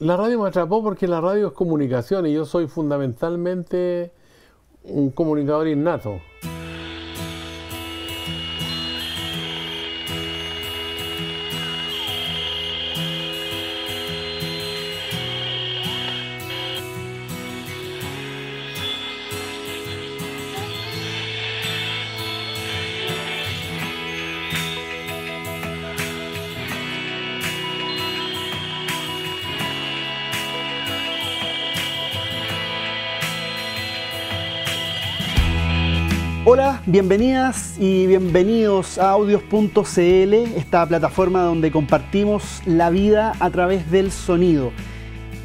La radio me atrapó porque la radio es comunicación y yo soy fundamentalmente un comunicador innato. Hola, bienvenidas y bienvenidos a Audios.cl, esta plataforma donde compartimos la vida a través del sonido.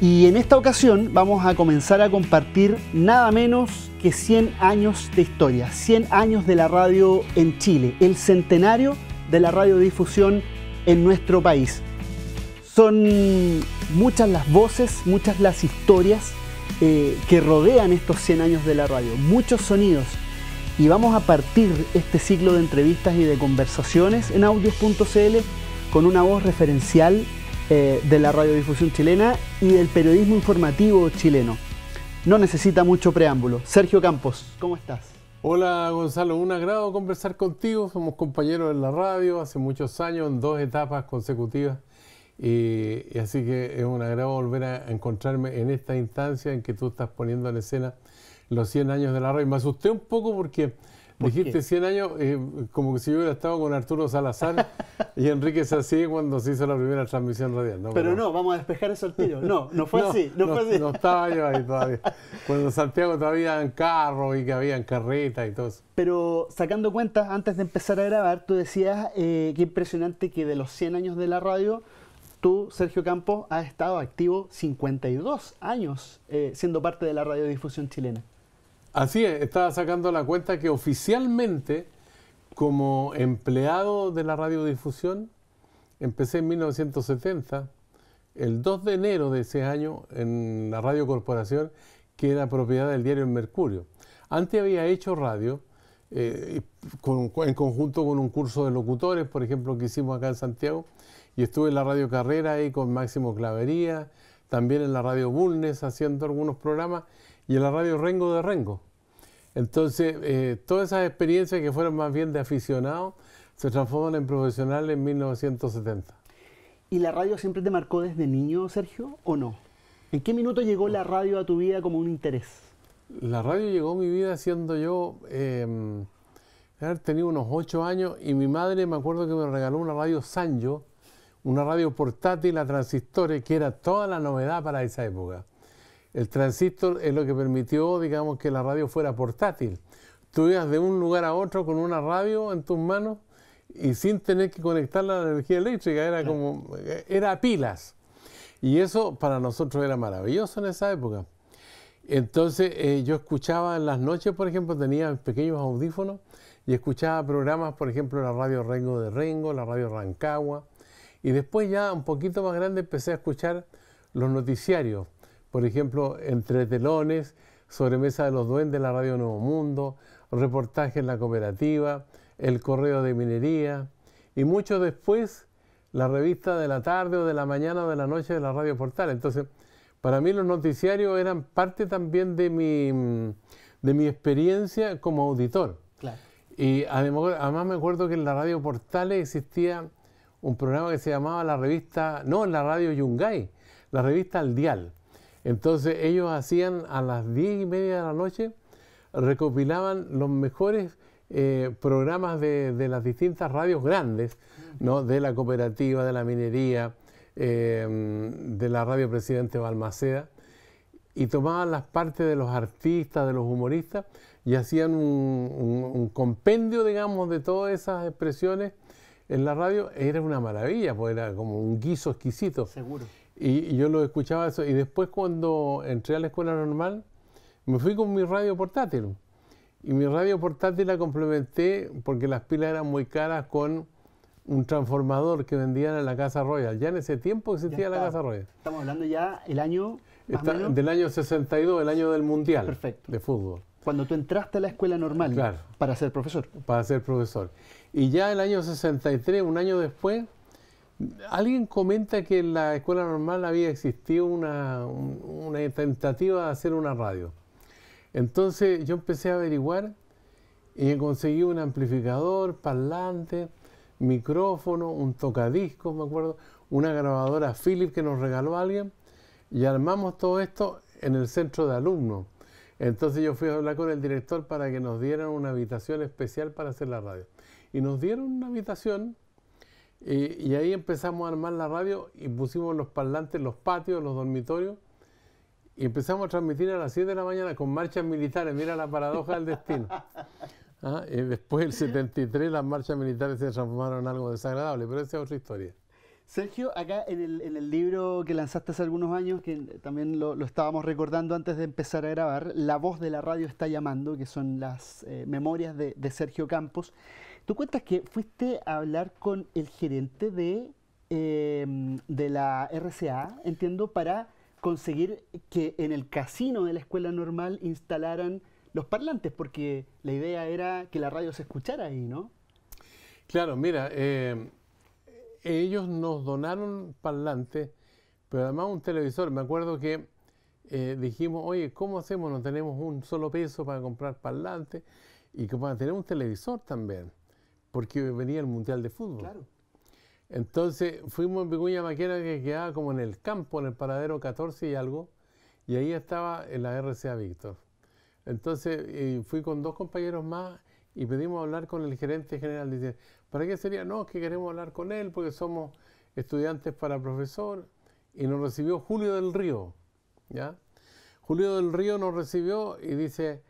Y en esta ocasión vamos a comenzar a compartir nada menos que 100 años de historia, 100 años de la radio en Chile, el centenario de la radiodifusión en nuestro país. Son muchas las voces, muchas las historias que rodean estos 100 años de la radio, muchos sonidos. Y vamos a partir este ciclo de entrevistas y de conversaciones en Audios.cl con una voz referencial de la radiodifusión chilena y del periodismo informativo chileno. No necesita mucho preámbulo. Sergio Campos, ¿cómo estás? Hola Gonzalo, un agrado conversar contigo. Somos compañeros en la radio hace muchos años, en 2 etapas consecutivas. Y así que es un agrado volver a encontrarme en esta instancia en que tú estás poniendo en escena los 100 años de la radio. Me asusté un poco porque dijiste 100 años, como que si yo hubiera estado con Arturo Salazar y Enrique Sací cuando se hizo la primera transmisión radial. No, pero no, vamos a despejar eso al tiro. No fue así. No estaba yo ahí todavía. Cuando en Santiago todavía habían carros y que habían carretas y todo eso. Pero sacando cuentas, antes de empezar a grabar, tú decías qué impresionante que de los 100 años de la radio, tú, Sergio Campos, has estado activo 52 años siendo parte de la radiodifusión chilena. Así es, estaba sacando la cuenta que oficialmente, como empleado de la radiodifusión, empecé en 1970, el 2 de enero de ese año, en la Radio Corporación, que era propiedad del diario El Mercurio. Antes había hecho radio, en conjunto con un curso de locutores, por ejemplo, que hicimos acá en Santiago, y estuve en la Radio Carrera ahí con Máximo Clavería, también en la Radio Bulnes haciendo algunos programas, y en la Radio Rengo de Rengo. Entonces, todas esas experiencias que fueron más bien de aficionados se transforman en profesionales en 1970. ¿Y la radio siempre te marcó desde niño, Sergio, o no? ¿En qué minuto llegó la radio a tu vida como un interés? La radio llegó a mi vida siendo yo, haber tenido unos 8 años, y mi madre me acuerdo que me regaló una radio Sanyo, una radio portátil a transistores, que era toda la novedad para esa época. El transistor es lo que permitió, digamos, que la radio fuera portátil. Tú ibas de un lugar a otro con una radio en tus manos y sin tener que conectarla a la energía eléctrica, era a pilas. Y eso para nosotros era maravilloso en esa época. Entonces yo escuchaba en las noches, por ejemplo, tenía pequeños audífonos y escuchaba programas, por ejemplo, la Radio Rengo de Rengo, la Radio Rancagua. Y después ya un poquito más grande empecé a escuchar los noticiarios. Por ejemplo, Entre Telones, Sobremesa de los Duendes, la Radio Nuevo Mundo, Reportaje en la Cooperativa, El Correo de Minería, y mucho después la revista de la tarde o de la mañana o de la noche de la Radio Portal. Entonces, para mí los noticiarios eran parte también de mi experiencia como auditor. Claro. Y además me acuerdo que en la Radio Portales existía un programa que se llamaba la Radio Yungay, la revista Al Dial. Entonces ellos hacían a las 10:30 de la noche, recopilaban los mejores programas de las distintas radios grandes, ¿no? De la cooperativa, de la minería, de la Radio Presidente Balmaceda, y tomaban las partes de los artistas, de los humoristas, y hacían un compendio, digamos, de todas esas expresiones en la radio. Era una maravilla, pues era como un guiso exquisito. Seguro. Y yo lo escuchaba eso, y después cuando entré a la escuela normal, me fui con mi radio portátil. Y mi radio portátil la complementé porque las pilas eran muy caras con un transformador que vendían en la Casa Royal. Ya en ese tiempo existía la Casa Royal. Estamos hablando ya el año del año 62, el año del Mundial. Perfecto. De fútbol. Cuando tú entraste a la escuela normal, claro, para ser profesor. Para ser profesor. Y ya el año 63, un año después, Alguien comenta que en la escuela normal había existido una tentativa de hacer una radio. Entonces yo empecé a averiguar y conseguí un amplificador, parlante, micrófono, un tocadiscos, me acuerdo, una grabadora Philips que nos regaló alguien, y armamos todo esto en el centro de alumnos. Entonces yo fui a hablar con el director para que nos dieran una habitación especial para hacer la radio. Y nos dieron una habitación, y ahí empezamos a armar la radio y pusimos los parlantes en los patios, los dormitorios, y empezamos a transmitir a las 7 de la mañana con marchas militares. Mira la paradoja del destino. Y después del 73 las marchas militares se transformaron en algo desagradable, pero esa es otra historia. Sergio, acá en el libro que lanzaste hace algunos años, que también lo estábamos recordando antes de empezar a grabar, La voz de la radio está llamando, que son las memorias de Sergio Campos. Tú cuentas que fuiste a hablar con el gerente de la RCA, entiendo, para conseguir que en el casino de la escuela normal instalaran los parlantes, porque la idea era que la radio se escuchara ahí, ¿no? Claro, mira, ellos nos donaron parlantes, pero además un televisor. Me acuerdo que dijimos, oye, ¿cómo hacemos? No tenemos un solo peso para comprar parlantes y que para tener un televisor también, porque venía el Mundial de Fútbol. Claro. Entonces fuimos en Vicuña Maquena, que quedaba como en el campo, en el paradero 14 y algo, y ahí estaba en la RCA Víctor. Entonces fui con 2 compañeros más y pedimos hablar con el gerente general. Dice, ¿para qué sería? No, es que queremos hablar con él porque somos estudiantes para profesor. Y nos recibió Julio del Río, ¿ya? Julio del Río nos recibió y dice,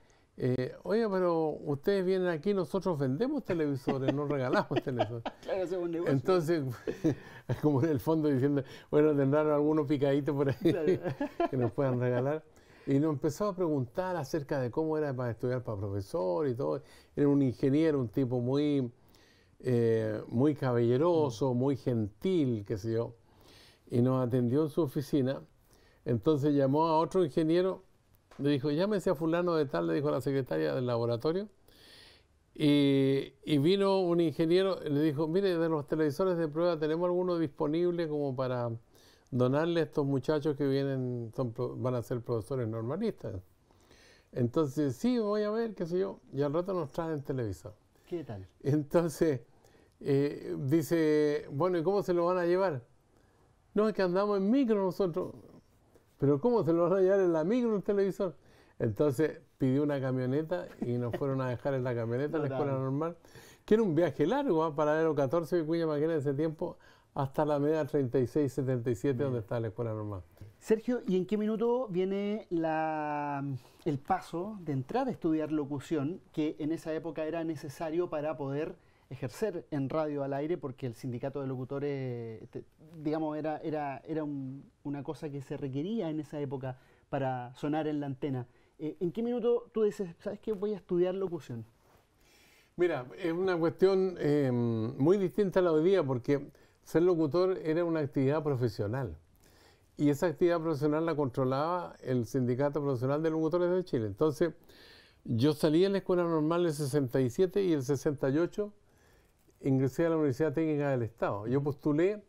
oye, pero ustedes vienen aquí, nosotros vendemos televisores, no regalamos televisores. Claro, es un negocio. Entonces, como en el fondo diciendo, bueno, tendrán algunos picaditos por ahí Claro. que nos puedan regalar. Y nos empezó a preguntar acerca de cómo era para estudiar para profesor y todo. Era un ingeniero, un tipo muy caballeroso, muy gentil, qué sé yo. Y nos atendió en su oficina. Entonces llamó a otro ingeniero, le dijo, llámese a fulano de tal, le dijo a la secretaria del laboratorio. Y vino un ingeniero, le dijo, mire, de los televisores de prueba, ¿tenemos alguno disponible como para donarle a estos muchachos que vienen, van a ser profesores normalistas? Entonces, sí, voy a ver, qué sé yo, y al rato nos traen televisor. ¿Qué tal? Entonces, dice, bueno, ¿y cómo se lo van a llevar? No, es que andamos en micro nosotros. ¿Pero cómo se lo van a llevar en la micro el televisor? Entonces pidió una camioneta y nos fueron a dejar en la camioneta en la escuela normal, que era un viaje largo, Paradero 14 de Vicuña Maquena en ese tiempo, hasta la media 36-77, donde está la escuela normal. Sergio, ¿y en qué minuto viene el paso de entrar a estudiar locución, que en esa época era necesario para poder ejercer en radio al aire, porque el sindicato de locutores, digamos, era una cosa que se requería en esa época para sonar en la antena? ¿En qué minuto tú dices, sabes qué, voy a estudiar locución? Mira, es una cuestión muy distinta a la de hoy día, porque ser locutor era una actividad profesional. Y esa actividad profesional la controlaba el Sindicato Profesional de Locutores de Chile. Entonces, yo salí en la escuela normal en el 67 y el 68 ingresé a la Universidad Técnica del Estado. Yo postulé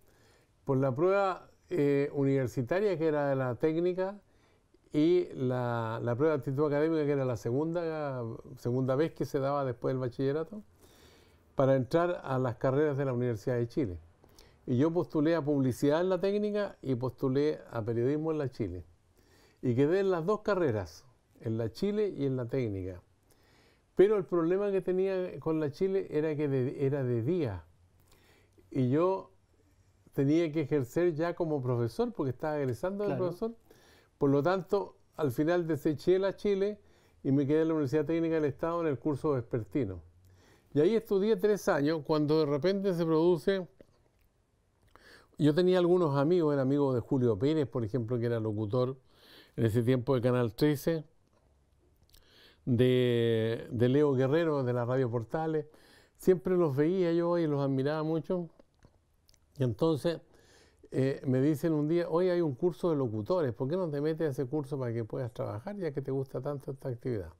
por la prueba universitaria, que era de la técnica, y la prueba de actitud académica, que era la segunda vez que se daba después del bachillerato, para entrar a las carreras de la Universidad de Chile. Y yo postulé a publicidad en la técnica y postulé a periodismo en la Chile. Y quedé en las 2 carreras, en la Chile y en la técnica. Pero el problema que tenía con la Chile era que era de día. Y yo tenía que ejercer ya como profesor, porque estaba egresando de profesor. Por lo tanto, al final deseché la Chile y me quedé en la Universidad Técnica del Estado en el curso vespertino. Y ahí estudié 3 años, cuando de repente se produce... Yo tenía algunos amigos, era amigo de Julio Pérez, por ejemplo, que era locutor en ese tiempo de Canal 13, de Leo Guerrero, de la Radio Portales. Siempre los veía yo y los admiraba mucho. Y entonces me dicen un día, hoy hay un curso de locutores, ¿por qué no te metes a ese curso para que puedas trabajar, ya que te gusta tanto esta actividad?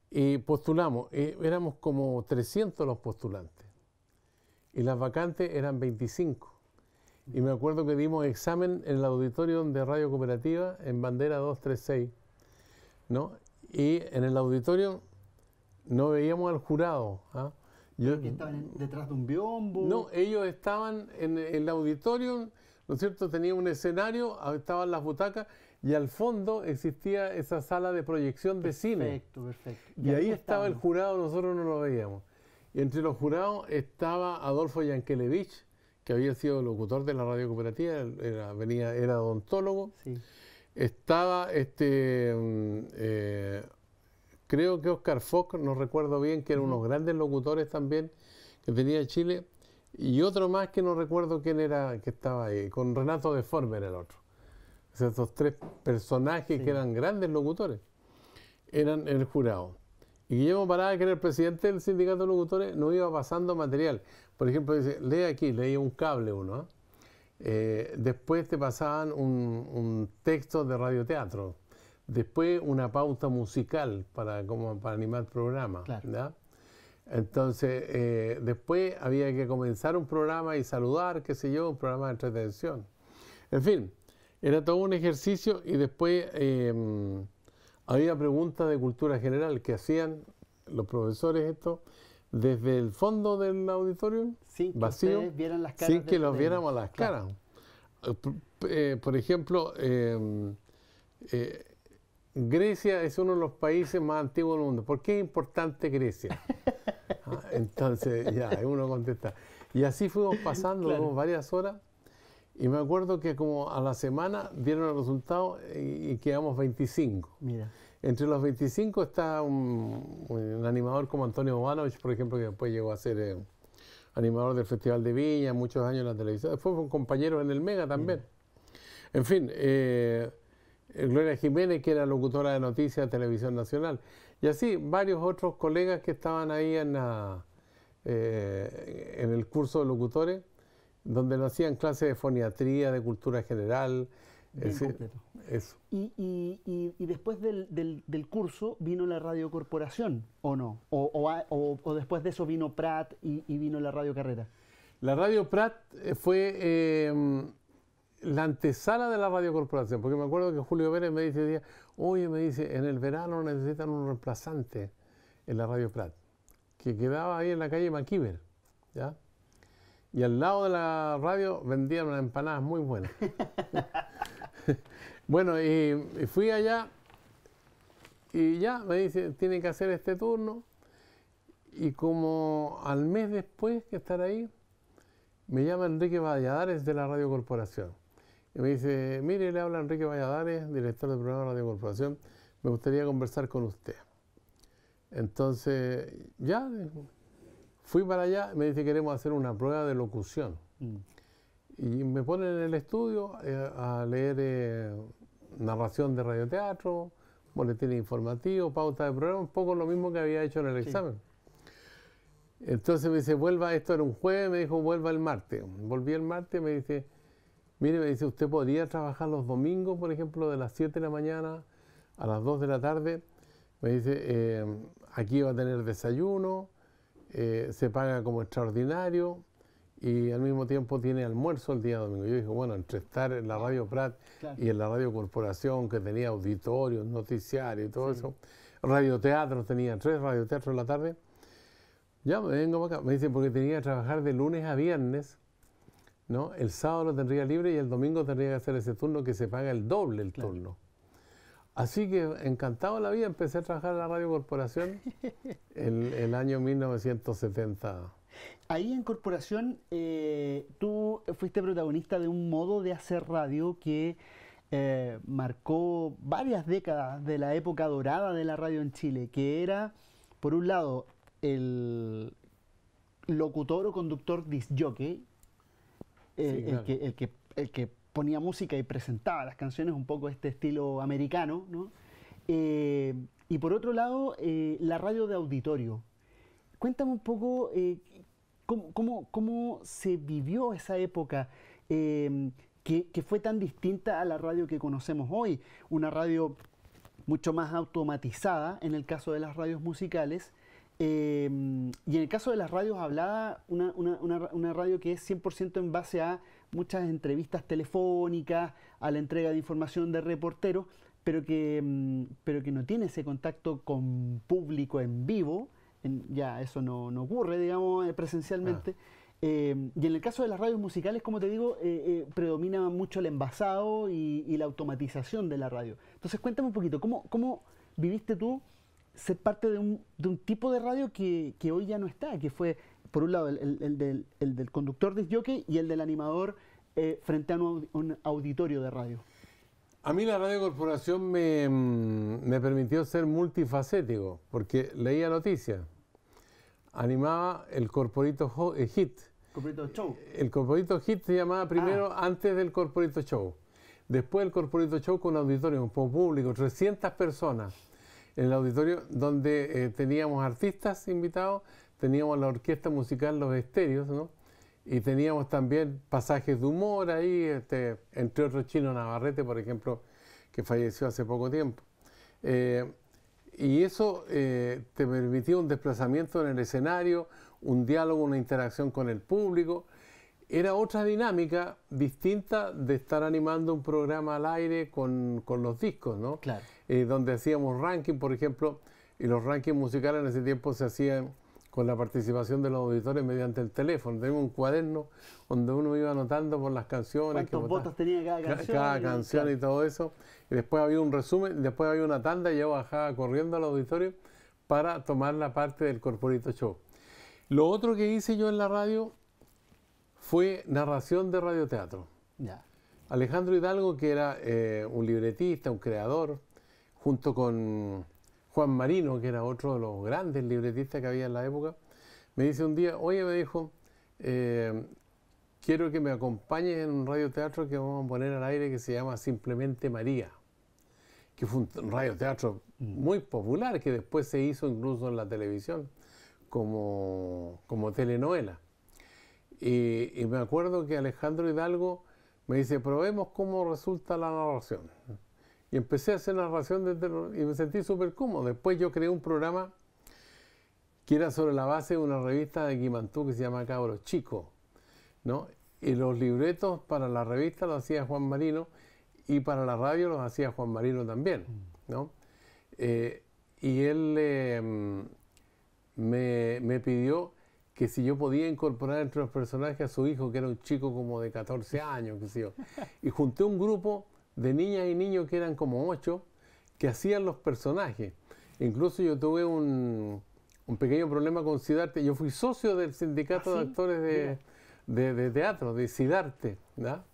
Y postulamos, éramos como 300 los postulantes. y las vacantes eran 25. Y me acuerdo que dimos examen en el auditorio de Radio Cooperativa en Bandera 236, ¿no? Y en el auditorio no veíamos al jurado. ¿Ah? ¿Que estaban detrás de un biombo? No, ellos estaban en el auditorio, ¿no es cierto? Tenía un escenario, estaban las butacas y al fondo existía esa sala de proyección de cine. Perfecto, perfecto. Y ahí estaba el jurado, nosotros no lo veíamos. Y entre los jurados estaba Adolfo Yankelevich, que había sido locutor de la Radio Cooperativa, era odontólogo. Sí. Estaba, creo que Oscar Fock, no recuerdo bien, que eran unos grandes locutores también, que tenía Chile. Y otro más que no recuerdo quién era, que estera ahí, con Renato de Former el otro. O sea, estos tres personajes que eran grandes locutores, eran el jurado. Y Guillermo Parada, que era el presidente del sindicato de locutores, nos iba pasando material. Por ejemplo, dice, lee aquí, leía un cable uno. Después te pasaban un texto de radioteatro. Después una pauta musical para animar programas. Claro. ¿Ya? Entonces, después había que comenzar un programa y saludar, qué sé yo, un programa de entretención. En fin, era todo un ejercicio y después había preguntas de cultura general que hacían los profesores esto desde el fondo del auditorio, sin que vacío, ustedes vieran las caras sin que los viéramos a las caras. Por ejemplo, Grecia es uno de los países más antiguos del mundo. ¿Por qué es importante Grecia? Entonces, ya, uno contesta. Y así fuimos pasando varias horas. Y me acuerdo que como a la semana dieron el resultado y quedamos 25. Mira. Entre los 25 está un animador como Antonio Bobanovich, por ejemplo, que después llegó a ser animador del Festival de Viña, muchos años en la televisión. Después fue un compañero en el Mega también. En fin, Gloria Jiménez, que era locutora de noticias de Televisión Nacional. Y así, varios otros colegas que estaban ahí en el curso de locutores, donde nos hacían clases de foniatría, de cultura general. Bien completo. Eso. Y después del curso vino la Radio Corporación, ¿o no? ¿O después de eso vino Prat y vino la Radio Carrera? La Radio Prat fue la antesala de la Radio Corporación, porque me acuerdo que Julio Pérez me dice, oye, me dice, en el verano necesitan un reemplazante en la Radio Prat, que quedaba ahí en la calle Maquiver, ¿ya? Y al lado de la radio vendían unas empanadas muy buenas. Bueno, y fui allá y ya me dice, tiene que hacer este turno. Y como al mes después que estar ahí, me llama Enrique Valladares de la Radio Corporación. Y me dice, mire, le habla Enrique Valladares, director del programa de Radio Corporación, me gustaría conversar con usted. Entonces, ya... Fui para allá y me dice, queremos hacer una prueba de locución. Y me ponen en el estudio a leer narración de radioteatro, boletín informativo, pauta de programa, un poco lo mismo que había hecho en el examen. Entonces me dice, vuelva, esto era un jueves, me dijo, vuelva el martes. Volví el martes y me dice, mire, me dice, ¿usted podría trabajar los domingos, por ejemplo, de las 7 de la mañana a las 2 de la tarde? Me dice, aquí va a tener desayuno, se paga como extraordinario y al mismo tiempo tiene almuerzo el día domingo. Yo dije, bueno, entre estar en la Radio Prat y en la Radio Corporación, que tenía auditorios, noticiarios y todo eso, radioteatro, tenía 3 radioteatros en la tarde, ya me vengo para acá. Me dicen, porque tenía que trabajar de lunes a viernes, ¿no? El sábado lo tendría libre y el domingo tendría que hacer ese turno que se paga el doble el turno. Así que encantado de la vida, empecé a trabajar en la Radio Corporación el año 1970. Ahí en Corporación tú fuiste protagonista de un modo de hacer radio que marcó varias décadas de la época dorada de la radio en Chile, que era, por un lado, el locutor o conductor disc jockey, el que ponía música y presentaba las canciones, un poco este estilo americano, ¿no? Y por otro lado, la radio de auditorio. Cuéntame un poco cómo se vivió esa época que fue tan distinta a la radio que conocemos hoy. Una radio mucho más automatizada, en el caso de las radios musicales, Y en el caso de las radios habladas, una radio que es 100% en base a muchas entrevistas telefónicas, a la entrega de información de reporteros, pero que no tiene ese contacto con público en vivo. Ya eso no ocurre, digamos, presencialmente. Y en el caso de las radios musicales, como te digo, predomina mucho el envasado y la automatización de la radio. Entonces, cuéntame un poquito, ¿cómo viviste tú ser parte de un tipo de radio que hoy ya no está? Que fue, por un lado, el del conductor disc jockey y el del animador frente a un auditorio de radio. A mí la Radio Corporación me permitió ser multifacético, porque leía noticias, animaba el Corporito Hit. ¿Corporito Show? El Corporito Hit se llamaba primero antes del Corporito Show. Después el Corporito Show con auditorio, un poco público, 300 personas en el auditorio, donde teníamos artistas invitados, teníamos la orquesta musical Los Estéreos, ¿no? Y teníamos también pasajes de humor ahí, entre otros Chino Navarrete, por ejemplo, que falleció hace poco tiempo. Y eso te permitía un desplazamiento en el escenario, un diálogo, una interacción con el público. Era otra dinámica distinta de estar animando un programa al aire con los discos, ¿no? Claro. Donde hacíamos ranking, por ejemplo, y los rankings musicales en ese tiempo se hacían con la participación de los auditores mediante el teléfono. Teníamos un cuaderno donde uno iba anotando por las canciones. ¿Cuántos votos tenía cada canción? Cada canción y todo eso. Y después había un resumen, después había una tanda y yo bajaba corriendo al auditorio para tomar la parte del Corporito Show. Lo otro que hice yo en la radio fue narración de radioteatro. Ya. Alejandro Hidalgo, que era un libretista, un creador, junto con Juan Marino, que era otro de los grandes libretistas que había en la época, me dice un día, oye, me dijo, quiero que me acompañes en un radioteatro que vamos a poner al aire que se llama Simplemente María, que fue un radioteatro muy popular, que después se hizo incluso en la televisión como telenovela. Y me acuerdo que Alejandro Hidalgo me dice, probemos cómo resulta la narración. Y empecé a hacer narración y me sentí súper cómodo. Después yo creé un programa que era sobre la base de una revista de Quimantú que se llama Cabros Chicos, ¿no? Y los libretos para la revista los hacía Juan Marino y para la radio los hacía Juan Marino también, ¿no? Y él me pidió que si yo podía incorporar entre los personajes a su hijo, que era un chico como de 14 años, qué sé yo. Y junté un grupo de niñas y niños que eran como 8, que hacían los personajes. Incluso yo tuve un pequeño problema con Sidarte. Yo fui socio del sindicato de actores de teatro, de Sidarte, ¿verdad?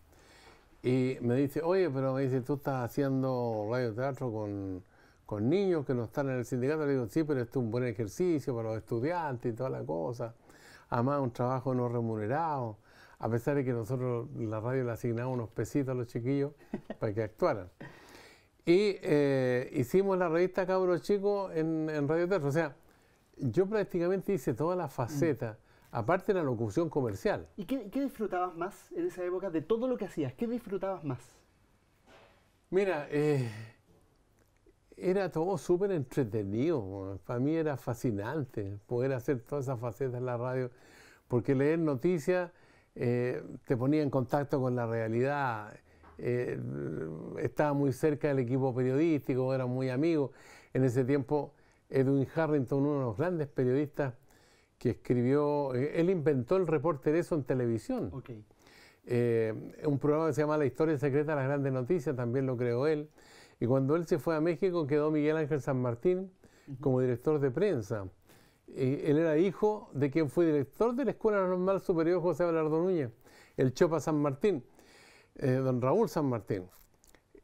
Y me dice, oye, pero me dice, tú estás haciendo radioteatro con niños que no están en el sindicato. Le digo, sí, pero esto es un buen ejercicio para los estudiantes y toda la cosa. Además, un trabajo no remunerado, a pesar de que nosotros la radio le asignamos unos pesitos a los chiquillos para que actuaran. Y hicimos la revista Cabros Chicos en radioteatro. O sea, yo prácticamente hice toda la faceta, aparte de la locución comercial. ¿Y qué disfrutabas más en esa época de todo lo que hacías? ¿Qué disfrutabas más? Mira, era todo súper entretenido. Para mí era fascinante poder hacer todas esas facetas en la radio, porque leer noticias te ponía en contacto con la realidad. Estaba muy cerca del equipo periodístico, era muy amigo. En ese tiempo, Edwin Harrington, uno de los grandes periodistas que escribió, él inventó el reportereso en televisión. Okay. Un programa que se llama La Historia Secreta de las Grandes Noticias, también lo creó él. Y cuando él se fue a México, quedó Miguel Ángel San Martín como director de prensa. Él era hijo de quien fue director de la Escuela Normal Superior José Abelardo Núñez, el Chopa San Martín, don Raúl San Martín.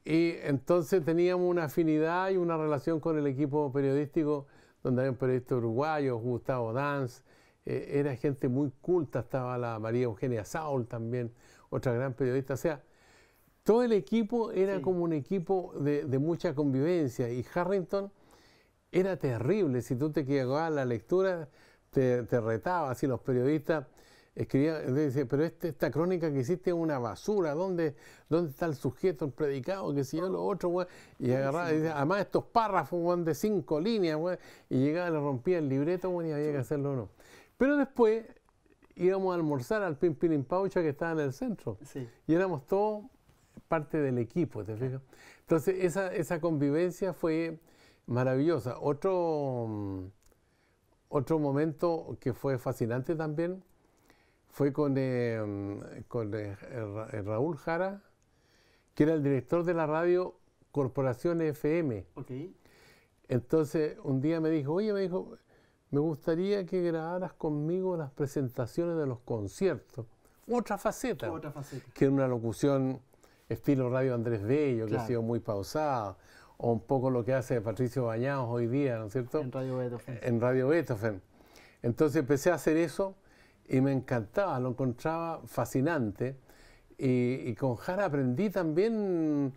Y entonces teníamos una afinidad y una relación con el equipo periodístico, donde había un periodista uruguayo, Gustavo Danz, era gente muy culta, estaba la María Eugenia Saul también, otra gran periodista. O sea, todo el equipo era como un equipo de mucha convivencia, y Harrington era terrible. Si tú te equivocabas en la lectura, te retaba. Así los periodistas escribía, dice, pero esta crónica que hiciste es una basura, ¿dónde está el sujeto, el predicado, que si yo lo otro, güey? Y agarraba, y dice, además estos párrafos, güey, de 5 líneas, güey, y llegaba, le rompía el libreto, güey, y había que hacerlo o no. Pero después íbamos a almorzar al Pin Pin Paucha que estaba en el centro, Sí. y éramos todos parte del equipo, ¿te fijas? Entonces esa convivencia fue maravillosa. Otro momento que fue fascinante también fue con Raúl Jara, que era el director de la radio Corporación FM. Okay. Entonces un día me dijo, me gustaría que grabaras conmigo las presentaciones de los conciertos. Otra faceta. Que era una locución estilo Radio Andrés Bello, que ha sido muy pausada, o un poco lo que hace Patricio Bañados hoy día, ¿no es cierto? En Radio Beethoven. En Radio Beethoven. Entonces empecé a hacer eso y me encantaba, lo encontraba fascinante. Y con Jara aprendí también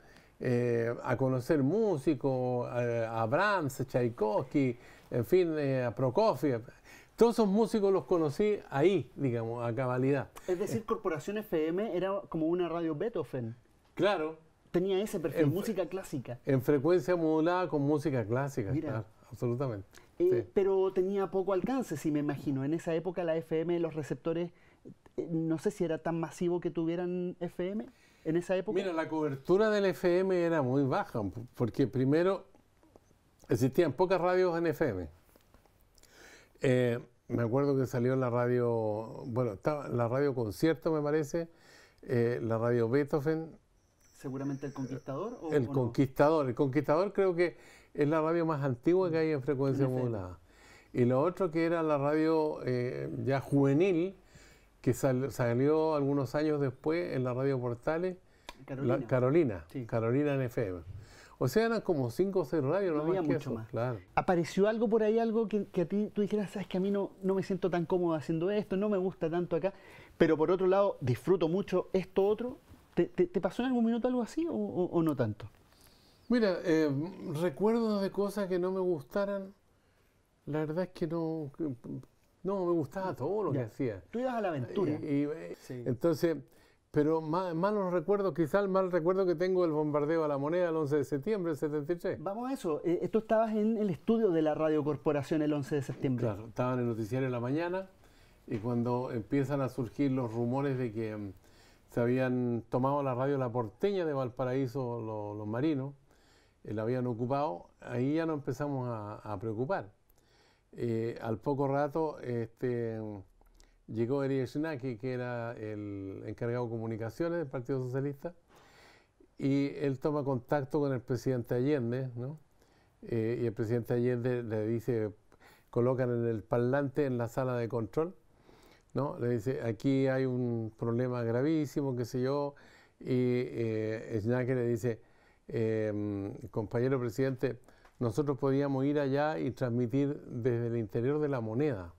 a conocer músicos, a Brahms, Tchaikovsky, en fin, a Prokofiev. Todos esos músicos los conocí ahí, digamos, a cabalidad. Es decir, Corporación FM era como una radio Beethoven. Claro. Tenía ese perfil, música clásica. En frecuencia modulada con música clásica, Mira. claro, absolutamente. Sí. Pero tenía poco alcance, sí, me imagino. En esa época la FM, los receptores, no sé si era tan masivo que tuvieran FM en esa época. Mira, la cobertura del FM era muy baja, porque primero existían pocas radios en FM. Me acuerdo que salió la radio, bueno, estaba la radio Concierto, me parece, la radio Beethoven. ¿Seguramente el Conquistador? El Conquistador. No? El Conquistador creo que es la radio más antigua que hay en frecuencia modulada. Y lo otro que era la radio ya juvenil, que salió algunos años después en la radio Portales, Carolina en FM. O sea, eran como 5 o 6 radios, no había mucho más. Claro. ¿Apareció algo por ahí, algo que a ti tú dijeras, sabes que a mí no me siento tan cómodo haciendo esto, no me gusta tanto acá, pero por otro lado disfruto mucho esto otro? ¿Te pasó en algún minuto algo así o no tanto? Mira, recuerdos de cosas que no me gustaran, la verdad es que no me gustaba todo lo que hacía. Tú ibas a la aventura. Sí. Entonces, pero malos recuerdos, quizá el mal recuerdo que tengo del bombardeo a La Moneda el 11 de septiembre del 73. Vamos a eso, tú estabas en el estudio de la Radio Corporación el 11 de septiembre. Claro, estaba en el noticiario de la mañana y cuando empiezan a surgir los rumores de que se habían tomado la radio La Porteña de Valparaíso los marinos, la habían ocupado, ahí ya nos empezamos a preocupar. Al poco rato llegó Erich Schnake, que era el encargado de comunicaciones del Partido Socialista, y él toma contacto con el presidente Allende, ¿no? Y el presidente Allende le dice, colocan en el parlante en la sala de control, ¿no? Le dice, aquí hay un problema gravísimo, qué sé yo, y Schnake le dice, compañero presidente, nosotros podíamos ir allá y transmitir desde el interior de La Moneda.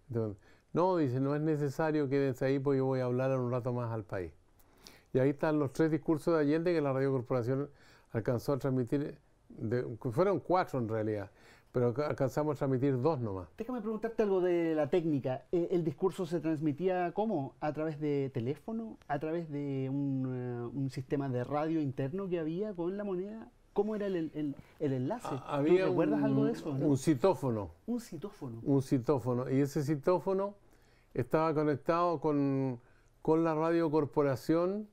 Entonces, no, dice, no es necesario, quédense ahí porque yo voy a hablar un rato más al país. Y ahí están los 3 discursos de Allende que la Radio Corporación alcanzó a transmitir, fueron 4 en realidad, pero alcanzamos a transmitir 2 nomás. Déjame preguntarte algo de la técnica. ¿El discurso se transmitía cómo? ¿A través de teléfono? ¿A través de un sistema de radio interno que había con La Moneda? ¿Cómo era el enlace? Había ¿Recuerdas algo de eso? ¿No? Un citófono. Un citófono. Un citófono. Y ese citófono estaba conectado con la Radio Corporación,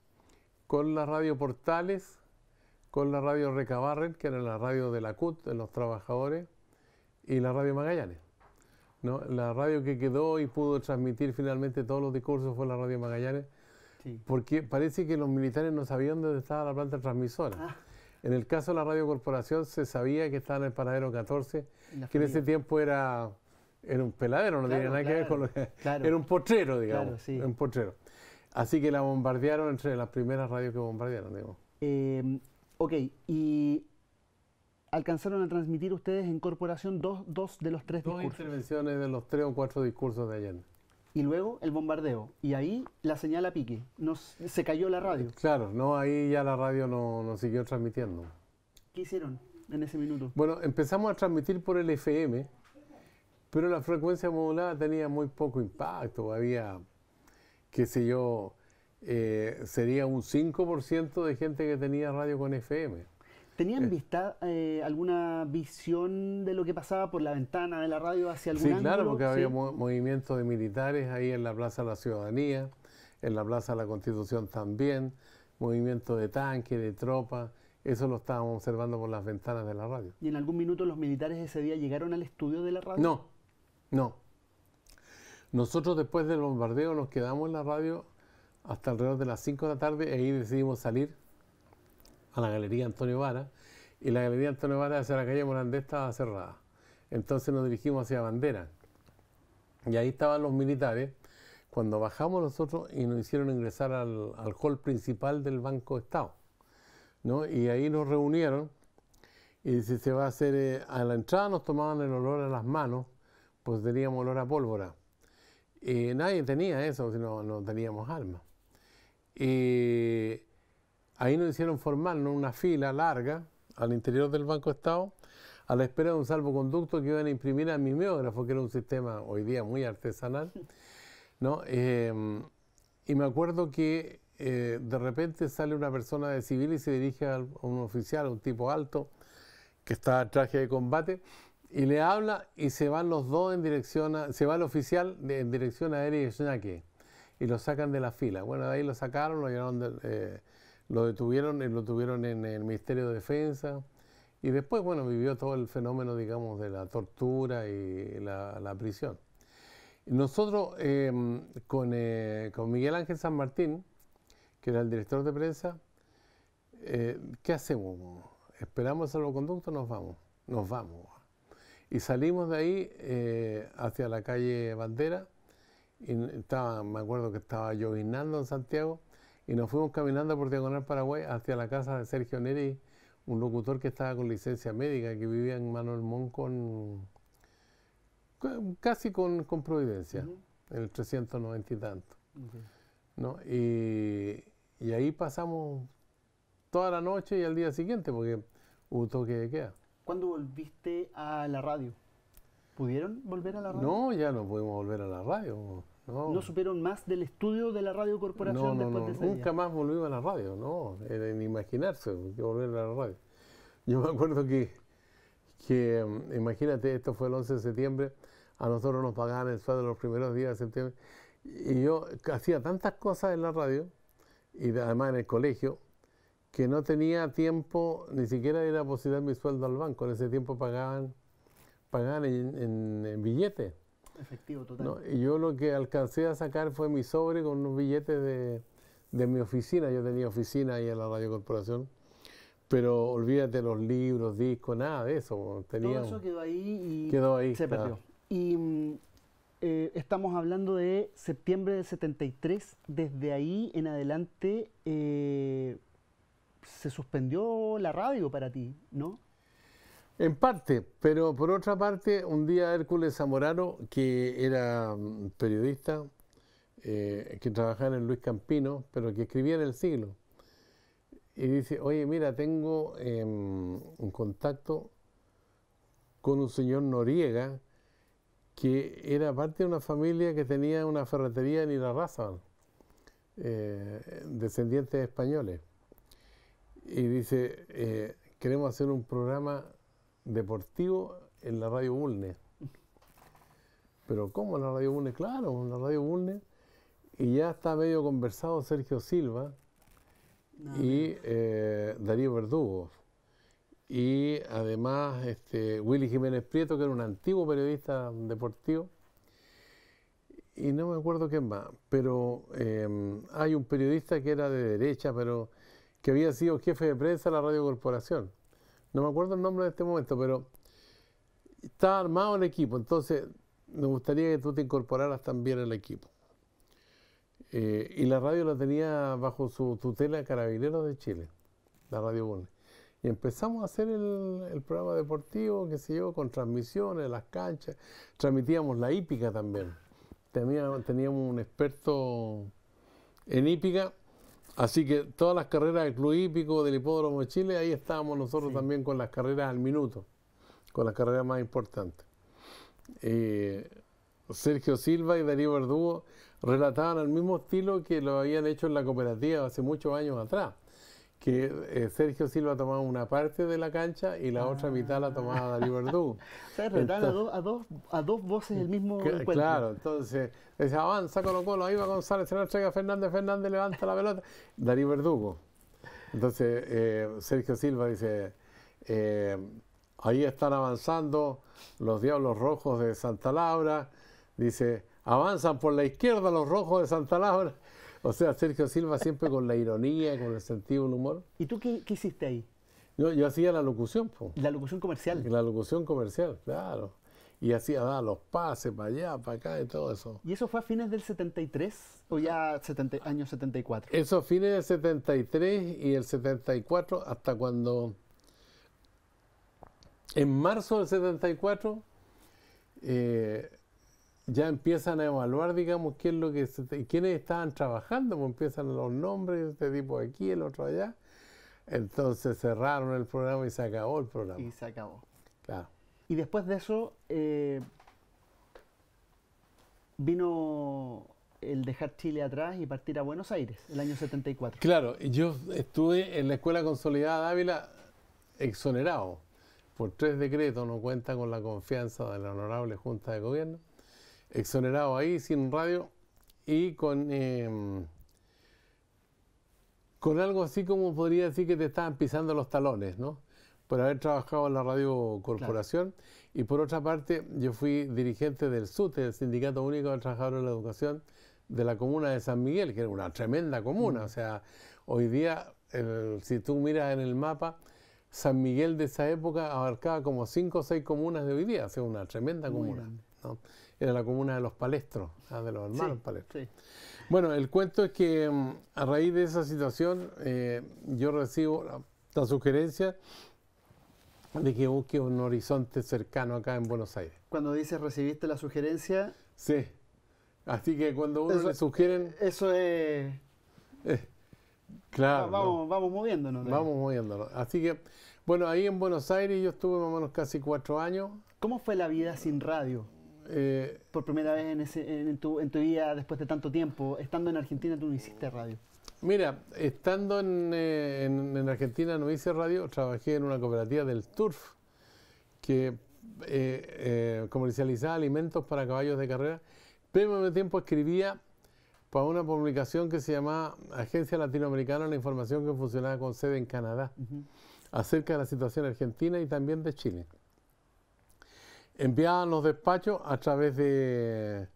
con la Radio Portales, con la Radio Recabarren, que era la radio de la CUT, de los trabajadores, y la Radio Magallanes, ¿no? La radio que quedó y pudo transmitir finalmente todos los discursos fue la Radio Magallanes, porque parece que los militares no sabían dónde estaba la planta transmisora. En el caso de la Radio Corporación se sabía que estaba en el paradero 14, que en ese tiempo era un peladero, no tenía nada que ver con lo que... Era un potrero, digamos, un potrero. Así que la bombardearon entre las primeras radios que bombardearon, digamos. Ok, y alcanzaron a transmitir ustedes en Corporación dos de los 3 discursos. 2 intervenciones de los 3 o 4 discursos de Allende. Y luego el bombardeo. Y ahí la señal a pique. Se cayó la radio. Claro, no, ahí ya la radio no siguió transmitiendo. ¿Qué hicieron en ese minuto? Bueno, empezamos a transmitir por el FM, pero la frecuencia modulada tenía muy poco impacto. Había qué sé yo, sería un 5% de gente que tenía radio con FM. ¿Tenían vista alguna visión de lo que pasaba por la ventana de la radio hacia algún ángulo? Sí, claro, porque había movimientos de militares ahí en la Plaza de la Ciudadanía, en la Plaza de la Constitución también, movimientos de tanques, de tropas, eso lo estábamos observando por las ventanas de la radio. ¿Y en algún minuto los militares ese día llegaron al estudio de la radio? No, no. Nosotros después del bombardeo nos quedamos en la radio hasta alrededor de las 5 de la tarde y ahí decidimos salir a la Galería Antonio Vara, y la Galería Antonio Vara hacia la calle Morandé estaba cerrada. Entonces nos dirigimos hacia Bandera. Y ahí estaban los militares. Cuando bajamos nosotros y nos hicieron ingresar al hall principal del Banco Estado, ¿no? Y ahí nos reunieron y si se va a hacer, a la entrada nos tomaban el olor a las manos, pues teníamos olor a pólvora. Y nadie tenía eso, sino no teníamos armas. Y ahí nos hicieron formarnos una fila larga al interior del Banco Estado a la espera de un salvoconducto que iban a imprimir al mimeógrafo, que era un sistema hoy día muy artesanal, ¿no? Y me acuerdo que de repente sale una persona de civil y se dirige a un oficial, un tipo alto, que está en traje de combate, y le habla y se van los dos en dirección se va el oficial en dirección a Erich Schnake y lo sacan de la fila. Bueno, de ahí lo sacaron, lo llevaron lo detuvieron y lo tuvieron en el Ministerio de Defensa. Y después, bueno, vivió todo el fenómeno, digamos, de la tortura y la prisión. Nosotros, con Miguel Ángel San Martín, que era el director de prensa, ¿qué hacemos? ¿Esperamos el salvoconducto? Nos vamos. Nos vamos. Y salimos de ahí hacia la calle Bandera, y me acuerdo que estaba lloviznando en Santiago, y nos fuimos caminando por Diagonal Paraguay hacia la casa de Sergio Neri, un locutor que estaba con licencia médica, que vivía en Manuel Montt casi con Providencia, en el 390 y tanto. ¿No? Y ahí pasamos toda la noche y al día siguiente, porque hubo toque de queda. ¿Cuándo volviste a la radio? ¿Pudieron volver a la radio? No, ya no pudimos volver a la radio. ¿No supieron más del estudio de la Radio Corporación después de ese día? Nunca más volvimos a la radio, no, era ni imaginarse que volver a la radio. Yo me acuerdo que imagínate, esto fue el 11 de septiembre, a nosotros nos pagaban el sueldo los primeros días de septiembre, y yo hacía tantas cosas en la radio, y además en el colegio, que no tenía tiempo ni siquiera de ir a depositar mi sueldo al banco. En ese tiempo pagaban en billetes. Efectivo, total. ¿No? Y yo lo que alcancé a sacar fue mi sobre con unos billetes de mi oficina. Yo tenía oficina ahí en la Radio Corporación, pero olvídate los libros, discos, nada de eso. Todo eso quedó ahí y se perdió. Claro. Y estamos hablando de septiembre del 73. Desde ahí en adelante se suspendió la radio para ti, ¿no? En parte, pero por otra parte, un día Hércules Zamorano, que era periodista, que trabajaba en el Luis Campino, pero que escribía en El Siglo, y dice, oye, mira, tengo un contacto con un señor Noriega, que era parte de una familia que tenía una ferretería en Irarrázaval, descendientes españoles. Y dice, queremos hacer un programa deportivo en la Radio Bulnes. Pero ¿cómo en la Radio Bulnes? Claro, en la Radio Bulnes. Y ya está medio conversado Sergio Silva y Darío Verdugo. Y además Willy Jiménez Prieto, que era un antiguo periodista deportivo. Y no me acuerdo quién más. Pero hay un periodista que era de derecha, pero que había sido jefe de prensa de la Radio Corporación. No me acuerdo el nombre de este momento, pero estaba armado el equipo. Entonces, me gustaría que tú te incorporaras también al equipo. Y la radio la tenía bajo su tutela Carabineros de Chile, la Radio Bulnes. Y empezamos a hacer el programa deportivo, qué sé yo, con transmisiones, las canchas. Transmitíamos la hípica también. Teníamos un experto en hípica. Así que todas las carreras del Club Hípico, del Hipódromo de Chile, ahí estábamos nosotros también con las carreras al minuto, con las carreras más importantes. Sergio Silva y Darío Verdugo relataban al mismo estilo que lo habían hecho en la cooperativa hace muchos años atrás, que Sergio Silva tomaba una parte de la cancha y la otra mitad la tomaba Darío Verdugo. O sea, relataban a dos voces el mismo encuentro. Claro, entonces decía, avanza Colo-Colo, ahí va González, se la entrega a Fernández, Fernández levanta la pelota, Darío Verdugo. Entonces Sergio Silva dice, ahí están avanzando los Diablos Rojos de Santa Laura, dice, avanzan por la izquierda los Rojos de Santa Laura. O sea, Sergio Silva siempre con la ironía, con el sentido del humor. ¿Y tú qué hiciste ahí? Yo hacía la locución, po. La locución comercial. La locución comercial, claro. Y hacía los pases para allá, para acá y todo eso. ¿Y eso fue a fines del 73 o ya años 74? Eso fines del 73 y el 74 hasta cuando... En marzo del 74 ya empiezan a evaluar, digamos, qué es lo que quiénes estaban trabajando, pues empiezan los nombres, este tipo de aquí, el otro allá. Entonces cerraron el programa y se acabó el programa. Y se acabó. Claro. Y después de eso vino el dejar Chile atrás y partir a Buenos Aires, el año 74. Claro, yo estuve en la Escuela Consolidada de Ávila exonerado por 3 decretos, no cuenta con la confianza de la Honorable Junta de Gobierno. Exonerado ahí, sin radio, y con algo así como podría decir que te estaban pisando los talones, ¿no? Por haber trabajado en la Radio Corporación. Claro. Y por otra parte, yo fui dirigente del SUTE, el Sindicato Único de Trabajadores de la Educación, de la comuna de San Miguel, que era una tremenda comuna. O sea, hoy día, si tú miras en el mapa, San Miguel de esa época abarcaba como 5 o 6 comunas de hoy día, o sea, una tremenda comuna, ¿no? Era la comuna de los Palestros, de los hermanos Palestros. Sí. Bueno, el cuento es que a raíz de esa situación yo recibo la sugerencia de que busque un horizonte cercano acá en Buenos Aires. Cuando dices recibiste la sugerencia... Sí. Así que cuando uno le sugieren... Eso es... claro. Vamos moviéndonos. Vamos moviéndonos. Así que, bueno, ahí en Buenos Aires yo estuve más o menos casi 4 años. ¿Cómo fue la vida sin radio? Por primera vez en tu vida, después de tanto tiempo, estando en Argentina, tú no hiciste radio. Mira, estando en Argentina no hice radio, trabajé en una cooperativa del Turf que comercializaba alimentos para caballos de carrera, pero al mismo tiempo escribía para una publicación que se llamaba Agencia Latinoamericana de la Información, que funcionaba con sede en Canadá, acerca de la situación argentina y también de Chile. Enviaban los despachos a través de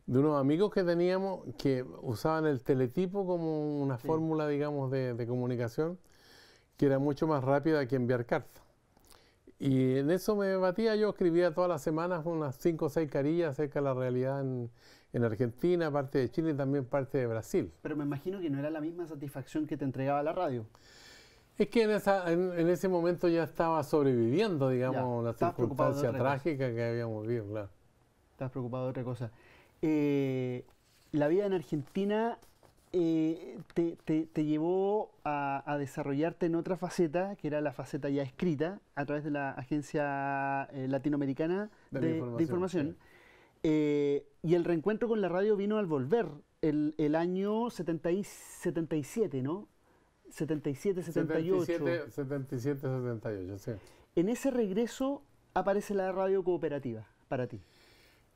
unos amigos que teníamos que usaban el teletipo como una fórmula, digamos, de comunicación que era mucho más rápida que enviar cartas. Y en eso me batía, yo escribía todas las semanas unas 5 o 6 carillas acerca de la realidad en Argentina, parte de Chile y también parte de Brasil. Pero me imagino que no era la misma satisfacción que te entregaba la radio. Es que en ese momento ya estaba sobreviviendo, digamos, la circunstancia trágica que habíamos vivido, claro. Estabas preocupado de otra cosa. La vida en Argentina te llevó a desarrollarte en otra faceta, que era la faceta ya escrita, a través de la Agencia Latinoamericana de Información. Sí. Y el reencuentro con la radio vino al volver, el año 77, ¿no? 77, 78. 77, 78, sí. En ese regreso aparece la radio cooperativa, para ti.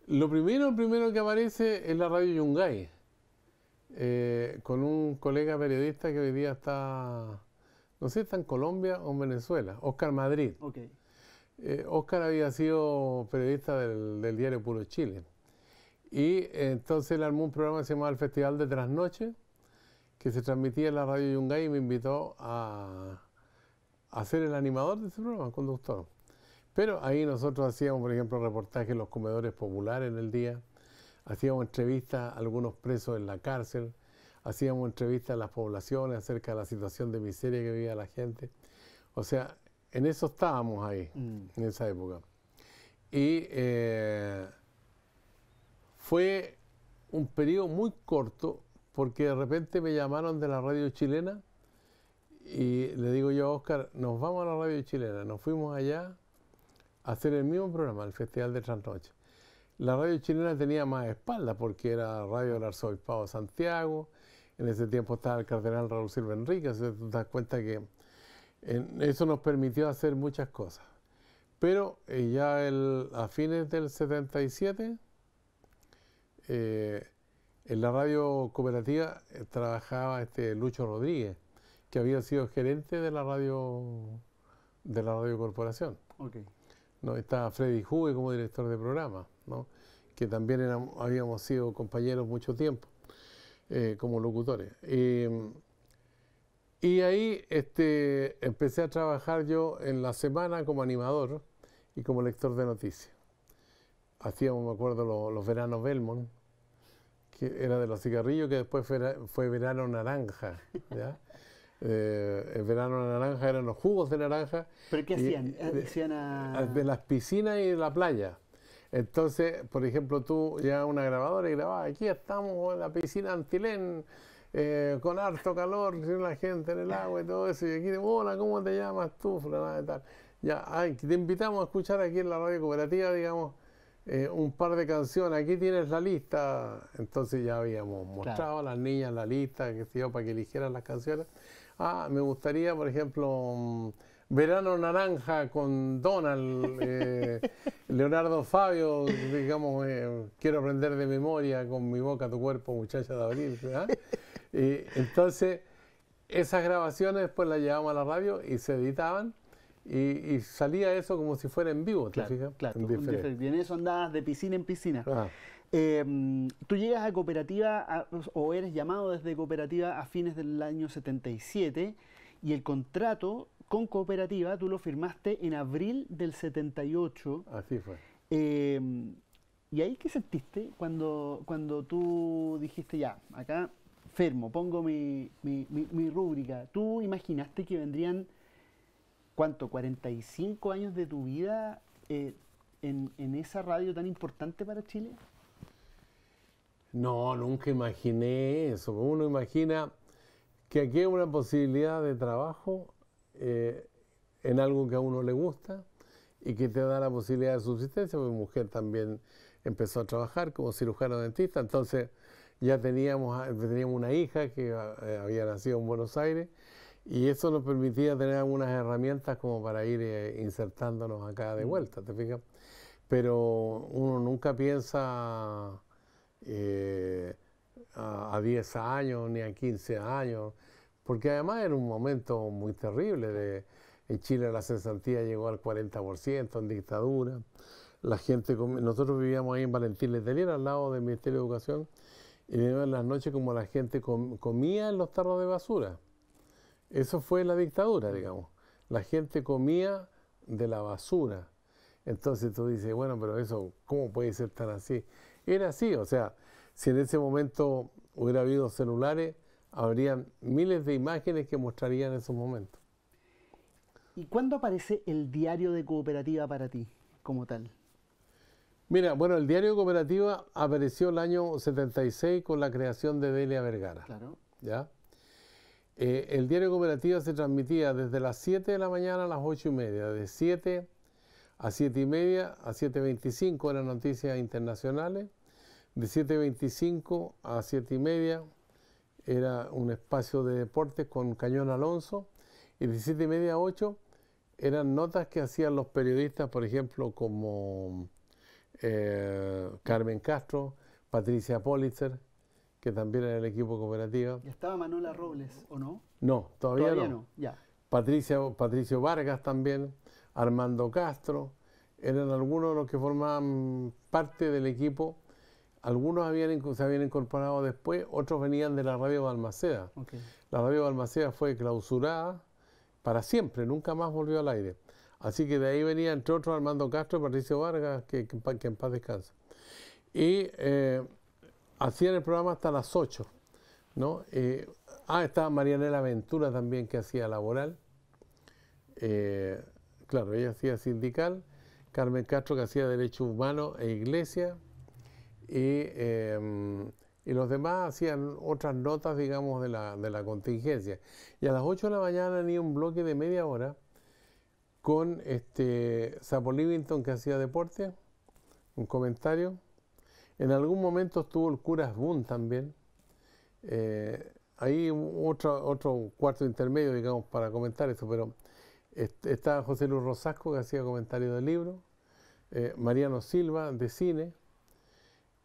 Lo primero que aparece es la radio Yungay, con un colega periodista que hoy día está, no sé si está en Colombia o en Venezuela, Óscar Madrid. Okay. Óscar había sido periodista del diario Puro Chile. Y entonces él armó un programa que se llamaba El Festival de Trasnoche, que se transmitía en la radio Yungay, y me invitó a ser el animador de ese programa, conductor. Pero ahí nosotros hacíamos, por ejemplo, reportajes en los comedores populares en el día, hacíamos entrevistas a algunos presos en la cárcel, hacíamos entrevistas a las poblaciones acerca de la situación de miseria que vivía la gente. O sea, en eso estábamos ahí, en esa época. Y fue un periodo muy corto, porque de repente me llamaron de la radio chilena y le digo yo a Óscar, nos vamos a la radio chilena. Nos fuimos allá a hacer el mismo programa, el Festival de Trasnoche. la radio chilena tenía más espalda porque era radio del Arzobispado de Santiago. En ese tiempo estaba el cardenal Raúl Silva Enríquez. Te das cuenta que eso nos permitió hacer muchas cosas. Pero ya a fines del 77, en la radio cooperativa trabajaba Lucho Rodríguez, que había sido gerente de la radio corporación. Okay. ¿No? Estaba Freddy Hugue como director de programa, ¿no? Que también habíamos sido compañeros mucho tiempo como locutores. Y ahí empecé a trabajar yo en la semana como animador y como lector de noticias. Hacíamos, me acuerdo, los veranos Belmont, que era de los cigarrillos, que después fue verano naranja, ¿ya? El verano naranja eran los jugos de naranja. ¿Pero qué hacían? De las piscinas y de la playa. Entonces, por ejemplo, tú llevabas una grabadora y grababas, aquí estamos en la piscina Antilén, con harto calor, la gente en el agua y todo eso, y aquí, hola, ¿cómo te llamas tú? Fulana, y tal. Ya, te invitamos a escuchar aquí en la radio cooperativa, digamos, un par de canciones, aquí tienes la lista. Entonces ya habíamos mostrado a las niñas la lista, que sé yo, para que eligieran las canciones. Me gustaría, por ejemplo, Verano Naranja con Donald, Leonardo Fabio, digamos, quiero aprender de memoria con mi boca tu cuerpo, muchacha de abril. Entonces, esas grabaciones después las llevamos a la radio y se editaban y salía eso como si fuera en vivo, ¿te fijas? Claro, y en eso andabas de piscina en piscina. Tú llegas a Cooperativa, o eres llamado desde Cooperativa a fines del año 77, y el contrato con Cooperativa tú lo firmaste en abril del 78. Así fue. ¿Y ahí qué sentiste cuando tú dijiste, ya, acá firmo, pongo mi rúbrica? ¿Tú imaginaste que vendrían, cuánto, 45 años de tu vida en esa radio tan importante para Chile? No, nunca imaginé eso. Uno imagina que aquí hay una posibilidad de trabajo en algo que a uno le gusta y que te da la posibilidad de subsistencia. Mi mujer también empezó a trabajar como cirujano dentista, entonces ya teníamos una hija que había nacido en Buenos Aires y eso nos permitía tener algunas herramientas como para ir insertándonos acá de vuelta, ¿te fijas? Pero uno nunca piensa a 10 años ni a 15 años, porque además era un momento muy terrible. En Chile la cesantía llegó al 40% en dictadura. La gente, nosotros vivíamos ahí en Valentín Letelier, al lado del Ministerio de Educación, y en las noches como la gente comía en los tarros de basura. Eso fue la dictadura, digamos. La gente comía de la basura. Entonces tú dices, bueno, pero eso, ¿cómo puede ser tan así? Era así, o sea, si en ese momento hubiera habido celulares, habrían miles de imágenes que mostrarían esos momentos. ¿Y cuándo aparece el diario de Cooperativa para ti, como tal? Mira, bueno, el diario de Cooperativa apareció el año 76 con la creación de Delia Vergara. Claro. ¿Ya? El diario de Cooperativa se transmitía desde las 7 de la mañana a las 8:30, de 7 a 7:30, a 7:25 eran noticias internacionales, de 7:25 a 7:30 era un espacio de deportes con Cañón Alonso, y de 7:30 a 8 eran notas que hacían los periodistas, por ejemplo, como Carmen Castro, Patricia Politzer, que también era el equipo Cooperativa. ¿Ya estaba Manuela Robles o no? No, todavía no. Ya. Patricio Vargas también, Armando Castro, eran algunos de los que formaban parte del equipo. Algunos se habían incorporado después, otros venían de la radio Balmaceda. Okay. La radio Balmaceda fue clausurada para siempre, nunca más volvió al aire. Así que de ahí venía, entre otros, Armando Castro y Patricio Vargas, que en paz descansa. Y hacían el programa hasta las 8, ¿no? Estaba Marianela Ventura también, que hacía laboral. Claro, ella hacía sindical. Carmen Castro, que hacía derechos humanos e iglesia. Y los demás hacían otras notas, digamos, de la contingencia. Y a las 8 de la mañana venía un bloque de media hora con Sapo Livington, que hacía deporte, un comentario, En algún momento estuvo el cura Asbun también. Hay otro cuarto intermedio, digamos, para comentar esto, pero estaba José Luis Rosasco, que hacía comentarios de libros, Mariano Silva, de cine,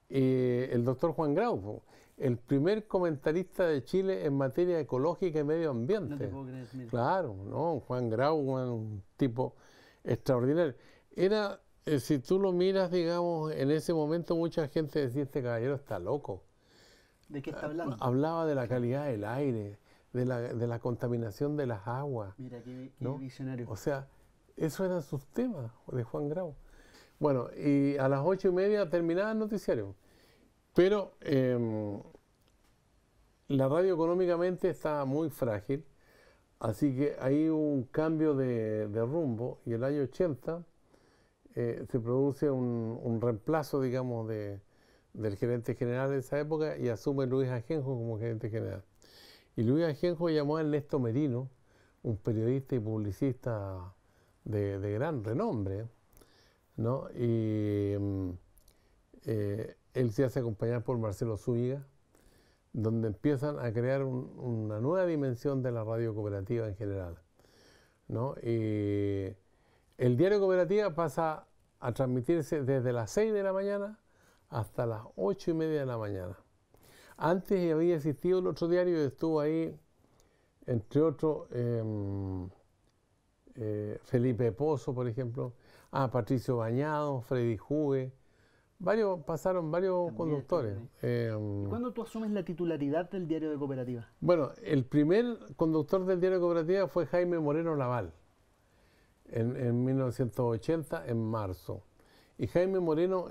el doctor Juan Grau, el primer comentarista de Chile en materia ecológica y medio ambiente. No te puedo creer, mira. Claro, ¿no? Juan Grau, un tipo extraordinario. Era, si tú lo miras, digamos, en ese momento mucha gente decía, este caballero está loco. ¿De qué está hablando? Hablaba de la calidad del aire, de la contaminación de las aguas. Mira, qué ¿no? visionario. O sea, esos eran sus temas de Juan Grau. Bueno, y a las 8:30 terminaba el noticiario. Pero la radio económicamente estaba muy frágil, así que ahí hubo un cambio de rumbo, y el año 80 se produce un reemplazo, digamos, del gerente general de esa época, y asume Luis Ajenjo como gerente general. Y Luis Ajenjo llamó a Ernesto Merino, un periodista y publicista de gran renombre, ¿no? Y él se hace acompañar por Marcelo Zúñiga, donde empiezan a crear una nueva dimensión de la radio cooperativa en general, ¿no? Y el diario Cooperativa pasa a transmitirse desde las 6 de la mañana hasta las 8:30 de la mañana. Antes había existido el otro diario y estuvo ahí, entre otros, Felipe Pozo, por ejemplo, Patricio Bañado, Freddy Juve, pasaron varios También, conductores. ¿Y cuándo tú asumes la titularidad del diario de Cooperativa? Bueno, el primer conductor del diario de Cooperativa fue Jaime Moreno Laval, en 1980, en marzo. Y Jaime Moreno,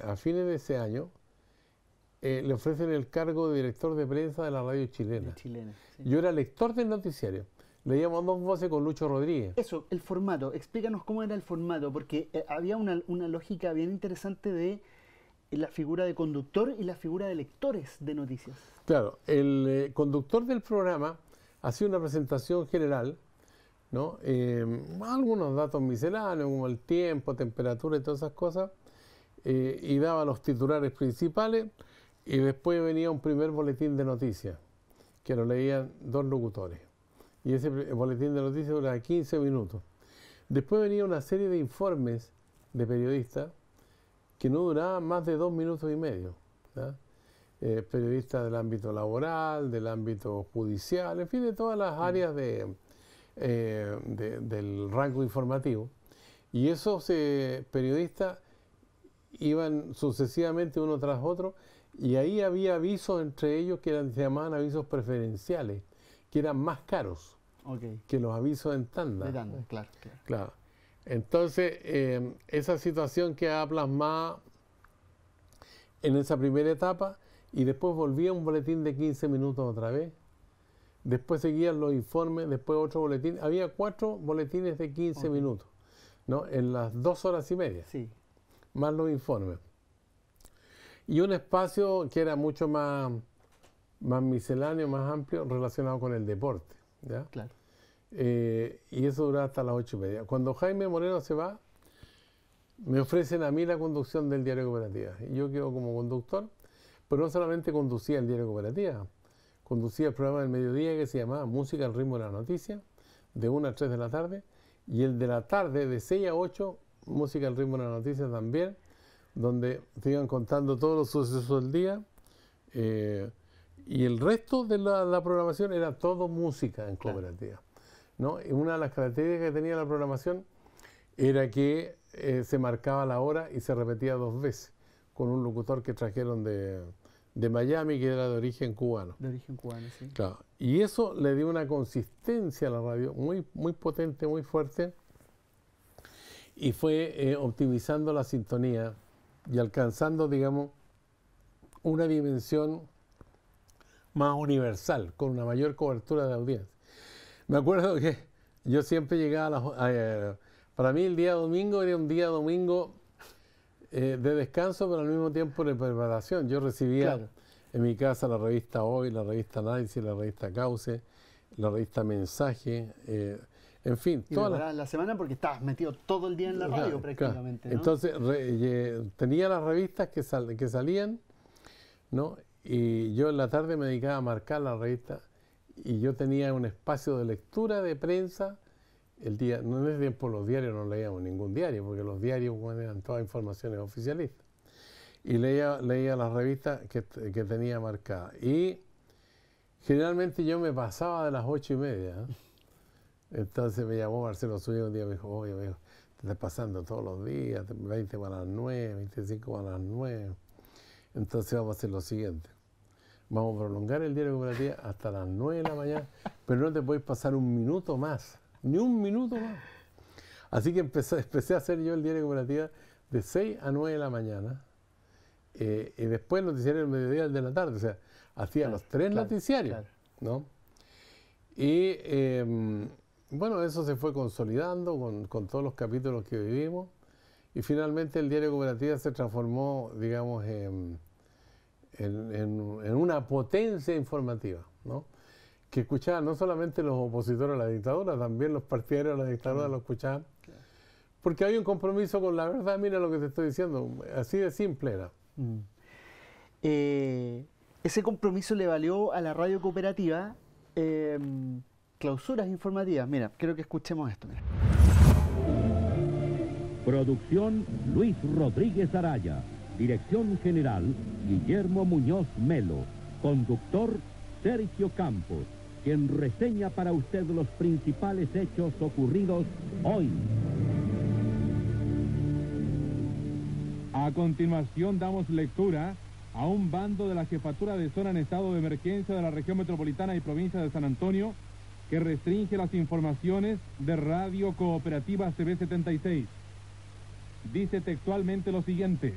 a fines de ese año, le ofrecen el cargo de director de prensa de la radio chilena. Sí. Yo era lector del noticiario. Leíamos Dos Voces con Lucho Rodríguez. Eso, el formato. Explícanos cómo era el formato, porque había una lógica bien interesante de la figura de conductor y la figura de lectores de noticias. Claro, el conductor del programa hacía una presentación general, ¿no? Algunos datos misceláneos, como el tiempo, temperatura y todas esas cosas, y daba los titulares principales, y después venía un primer boletín de noticias, que lo leían dos locutores. Y ese boletín de noticias duraba 15 minutos. Después venía una serie de informes de periodistas que no duraban más de 2 minutos y medio. Periodistas del ámbito laboral, del ámbito judicial, en fin, de todas las áreas del rango informativo. Y esos periodistas iban sucesivamente uno tras otro, y ahí había avisos entre ellos que se llamaban avisos preferenciales, que eran más caros que los avisos en tanda. De tanda, claro. Entonces, esa situación quedaba plasmada en esa primera etapa, y después volvía un boletín de 15 minutos otra vez. Después seguían los informes, después otro boletín. Había 4 boletines de 15 minutos, ¿no? En las 2 horas y media, más los informes. Y un espacio que era mucho más misceláneo, más amplio, relacionado con el deporte, ¿ya? Claro. Y eso duraba hasta las 8:30. Cuando Jaime Moreno se va, me ofrecen a mí la conducción del diario Cooperativa. Y yo quedo como conductor, pero no solamente conducía el diario Cooperativa, conducía el programa del mediodía que se llamaba Música al ritmo de la noticia, de 1 a 3 de la tarde, y el de la tarde, de 6 a 8, Música al ritmo de la noticia también, donde se iban contando todos los sucesos del día, y el resto de la programación era todo música en Cooperativa, ¿no? Y una de las características que tenía la programación era que se marcaba la hora y se repetía 2 veces, con un locutor que trajeron de Miami, que era de origen cubano. De origen cubano, sí. Claro. Y eso le dio una consistencia a la radio muy, muy potente, muy fuerte, y fue optimizando la sintonía y alcanzando, digamos, una dimensión más universal, con una mayor cobertura de audiencia. Me acuerdo que yo siempre llegaba para mí el día domingo era un día domingo de descanso, pero al mismo tiempo de preparación. Yo recibía en mi casa la revista Hoy, la revista Análisis, la revista Cauce, la revista Mensaje, En fin, toda la semana porque estabas metido todo el día en la radio prácticamente, ¿no? Entonces tenía las revistas que salían, ¿no? Y yo en la tarde me dedicaba a marcar la revista y yo tenía un espacio de lectura de prensa el día. No en ese tiempo los diarios no leíamos ningún diario porque los diarios eran todas informaciones oficialistas. Y leía las revistas que tenía marcadas. Y generalmente yo me pasaba de las 8:30, ¿eh? Entonces me llamó Marcelo Zúñiga un día y me dijo, oye, amigo, te estás pasando todos los días, 20 para las 9, 25 para las 9. Entonces vamos a hacer lo siguiente. Vamos a prolongar el diario de Cooperativa hasta las 9 de la mañana, pero no te puedes pasar un minuto más, ni un minuto más. Así que empecé a hacer yo el diario de Cooperativa de 6 a 9 de la mañana y después el noticiario del mediodía al de la tarde. O sea, hacía los 3 noticiarios, ¿no? Y bueno, eso se fue consolidando con todos los capítulos que vivimos y finalmente el diario de Cooperativa se transformó, digamos, en una potencia informativa, ¿no? Que escuchaban no solamente los opositores a la dictadura, también los partidarios de la dictadura lo escuchaban, porque había un compromiso con la verdad. Mira lo que te estoy diciendo, así de simple era. Ese compromiso le valió a la radio cooperativa clausuras informativas. Mira, quiero que escuchemos esto. Mira. Producción Luis Rodríguez Araya. Dirección general Guillermo Muñoz Melo. Conductor Sergio Campos, quien reseña para usted los principales hechos ocurridos hoy. A continuación damos lectura a un bando de la Jefatura de Zona en estado de emergencia de la región metropolitana y provincia de San Antonio que restringe las informaciones de Radio Cooperativa CB76. Dice textualmente lo siguiente: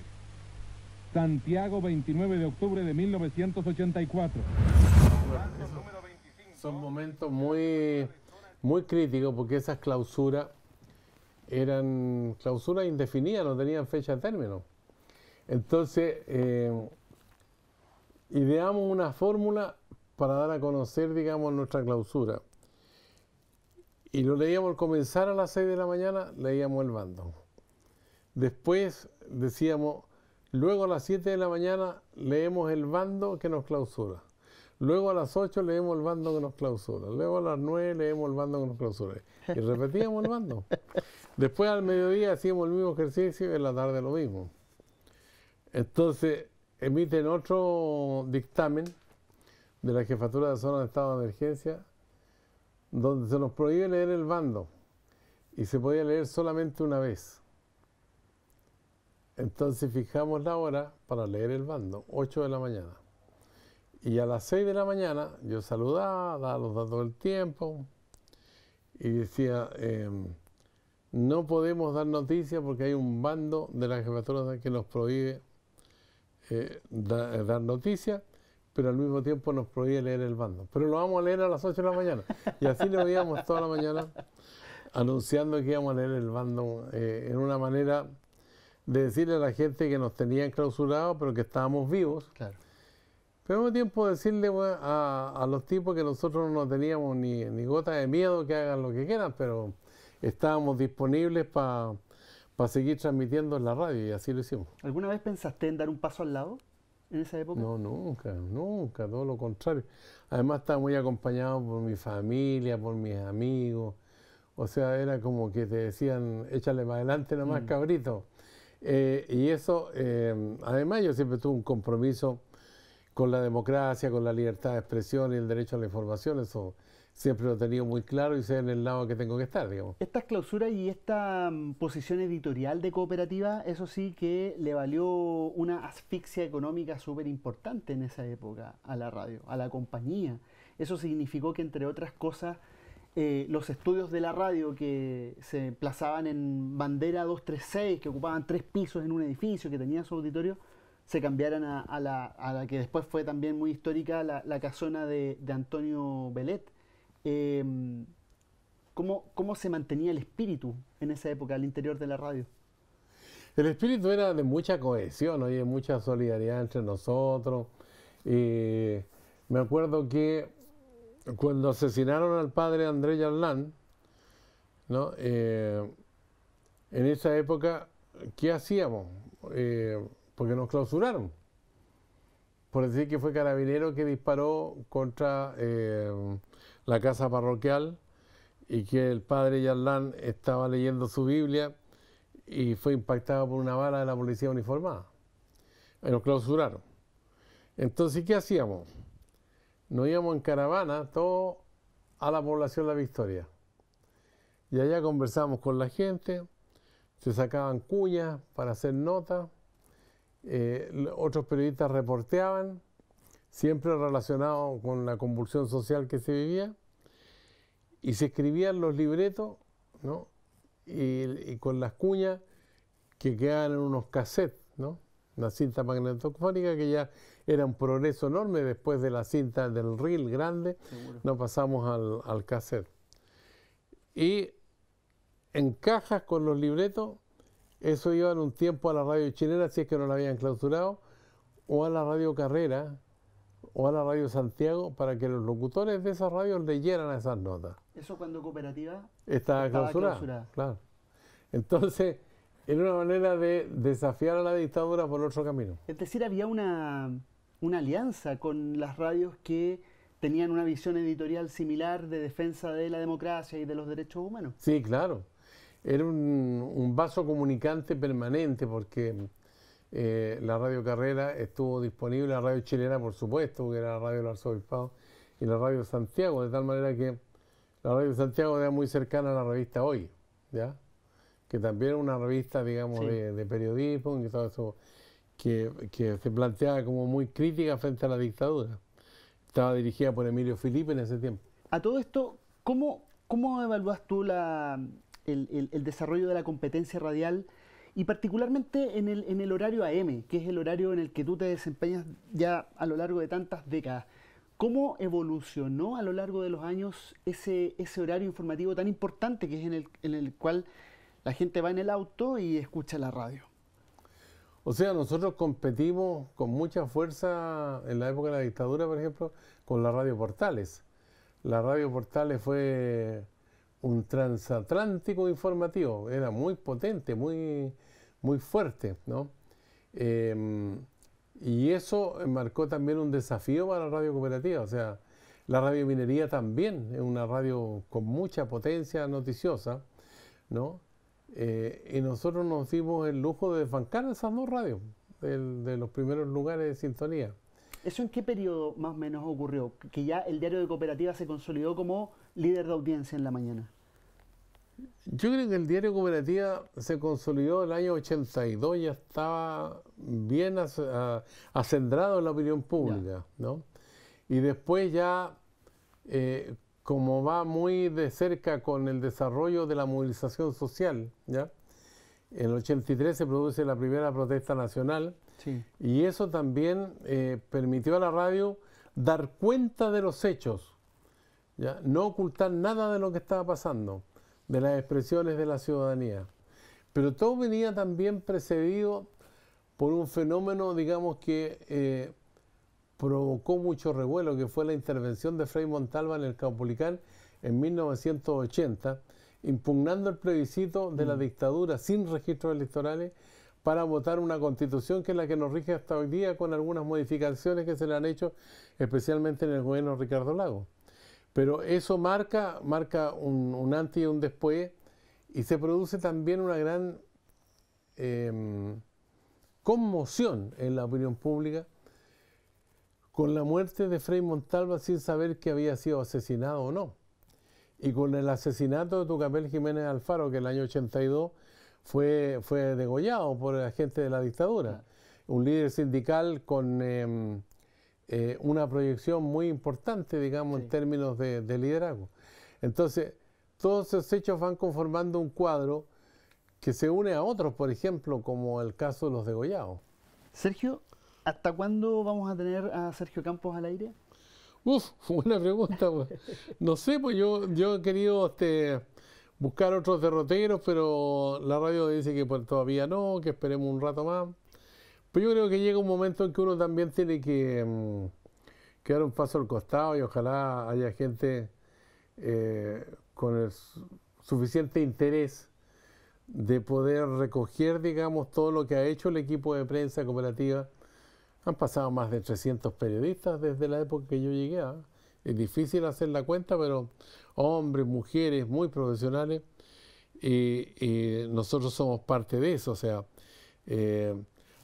Santiago, 29 de octubre de 1984. Son momentos muy críticos porque esas clausuras eran clausuras indefinidas, no tenían fecha de término. Entonces, ideamos una fórmula para dar a conocer, digamos, nuestra clausura. Y lo leíamos al comenzar a las 6 de la mañana, leíamos el bando. Después decíamos, luego a las 7 de la mañana leemos el bando que nos clausura. Luego a las 8 leemos el bando que nos clausura. Luego a las 9 leemos el bando que nos clausura. Y repetíamos el bando. Después al mediodía hacíamos el mismo ejercicio y en la tarde lo mismo. Entonces emiten otro dictamen de la Jefatura de Zona de Estado de Emergencia donde se nos prohíbe leer el bando y se podía leer solamente una vez. Entonces fijamos la hora para leer el bando, 8 de la mañana. Y a las 6 de la mañana yo saludaba, daba los datos del tiempo y decía, no podemos dar noticias porque hay un bando de la Jefatura que nos prohíbe dar noticias, pero al mismo tiempo nos prohíbe leer el bando. Pero lo vamos a leer a las 8 de la mañana. Y así lo veíamos toda la mañana anunciando que íbamos a leer el bando en una manera de decirle a la gente que nos tenían clausurados, pero que estábamos vivos. Claro. Pero al mismo tiempo decirle a los tipos que nosotros no teníamos ni gota de miedo, que hagan lo que quieran, pero estábamos disponibles para seguir transmitiendo en la radio y así lo hicimos. ¿Alguna vez pensaste en dar un paso al lado en esa época? No, nunca, todo lo contrario. Además estaba muy acompañado por mi familia, por mis amigos. O sea, era como que te decían, échale para adelante nomás, cabrito. Y eso, además yo siempre tuve un compromiso con la democracia, con la libertad de expresión y el derecho a la información. Eso siempre lo he tenido muy claro y sé en el lado que tengo que estar, digamos. Estas clausuras y esta posición editorial de Cooperativa, eso sí que le valió una asfixia económica súper importante en esa época a la radio, a la compañía. Eso significó que, entre otras cosas, los estudios de la radio que se emplazaban en Bandera 236, que ocupaban 3 pisos en un edificio, que tenía su auditorio, se cambiaran a la que después fue también muy histórica, la casona de Antonio Belet. ¿Cómo se mantenía el espíritu en esa época al interior de la radio? El espíritu era de mucha cohesión, de mucha solidaridad entre nosotros. Me acuerdo que cuando asesinaron al padre Andrés Yarlán, ¿no? En esa época, ¿qué hacíamos? Porque nos clausuraron. Por decir que fue Carabinero que disparó contra la casa parroquial y que el padre Yarlán estaba leyendo su Biblia y fue impactado por una bala de la policía uniformada. Y nos clausuraron. Entonces, ¿qué hacíamos? Nos íbamos en caravana, todo a la población La Victoria. Y allá conversábamos con la gente, se sacaban cuñas para hacer notas, otros periodistas reporteaban, siempre relacionado con la convulsión social que se vivía, y se escribían los libretos, ¿no? Y con las cuñas que quedaban en unos cassettes, ¿no? Una cinta magnetofónica que ya era un progreso enorme después de la cinta del reel grande. Seguro. Nos pasamos al cassette. Y en cajas con los libretos, eso iba en un tiempo a la radio chilena, si es que no la habían clausurado, o a la radio Carrera, o a la radio Santiago, para que los locutores de esas radios leyeran esas notas. Eso cuando Cooperativa Estaba clausurada. Claro. Entonces, era una manera de desafiar a la dictadura por otro camino. Es decir, había una alianza con las radios que tenían una visión editorial similar de defensa de la democracia y de los derechos humanos. Sí, claro. Era un vaso comunicante permanente porque la radio Carrera estuvo disponible, la radio chilena por supuesto, que era la radio del Arzobispado, y la radio Santiago, de tal manera que la radio Santiago era muy cercana a la revista Hoy, ¿ya? Que también era una revista, digamos, sí, de periodismo, y todo eso, que se planteaba como muy crítica frente a la dictadura. Estaba dirigida por Emilio Filipe en ese tiempo. A todo esto, ¿cómo evalúas tú el desarrollo de la competencia radial y particularmente en el horario AM, que es el horario en el que tú te desempeñas ya a lo largo de tantas décadas? ¿Cómo evolucionó a lo largo de los años ese horario informativo tan importante que es en el cual la gente va en el auto y escucha la radio? O sea, nosotros competimos con mucha fuerza en la época de la dictadura, por ejemplo, con la radio Portales. La radio Portales fue un transatlántico informativo, era muy potente, muy fuerte, ¿no? Y eso marcó también un desafío para la radio cooperativa. O sea, la radio Minería también es una radio con mucha potencia noticiosa, ¿no? Y nosotros nos dimos el lujo de desbancar esas dos radios de los primeros lugares de sintonía. ¿Eso en qué periodo más o menos ocurrió? Que ya el diario de Cooperativa se consolidó como líder de audiencia en la mañana. Yo creo que el diario Cooperativa se consolidó el año 82, ya estaba bien acendrado en la opinión pública, ¿no? Y después ya, como va muy de cerca con el desarrollo de la movilización social, ¿ya? En el 83 se produce la primera protesta nacional, sí, y eso también permitió a la radio dar cuenta de los hechos, ¿ya? No ocultar nada de lo que estaba pasando, de las expresiones de la ciudadanía. Pero todo venía también precedido por un fenómeno, digamos, que provocó mucho revuelo, que fue la intervención de Frei Montalva en el Caupolicán en 1980, impugnando el plebiscito de la dictadura sin registros electorales para votar una constitución que es la que nos rige hasta hoy día, con algunas modificaciones que se le han hecho, especialmente en el gobierno de Ricardo Lagos. Pero eso marca un antes y un después, y se produce también una gran conmoción en la opinión pública con la muerte de Frei Montalva sin saber que había sido asesinado o no. Y con el asesinato de Tucapel Jiménez Alfaro, que el año 82 fue degollado por agentes de la dictadura. Un líder sindical con una proyección muy importante, digamos, sí, en términos de liderazgo. Entonces, todos esos hechos van conformando un cuadro que se une a otros, por ejemplo, como el caso de los degollados. Sergio, ¿hasta cuándo vamos a tener a Sergio Campos al aire? Buena pregunta. Pues. No sé, pues yo he querido buscar otros derroteros, pero la radio dice que pues, todavía no, que esperemos un rato más. Pero yo creo que llega un momento en que uno también tiene que dar un paso al costado, y ojalá haya gente con suficiente interés de poder recoger, digamos, todo lo que ha hecho el equipo de prensa cooperativa. Han pasado más de 300 periodistas desde la época que yo llegué. Es difícil hacer la cuenta, pero hombres, mujeres, muy profesionales, y nosotros somos parte de eso. O sea,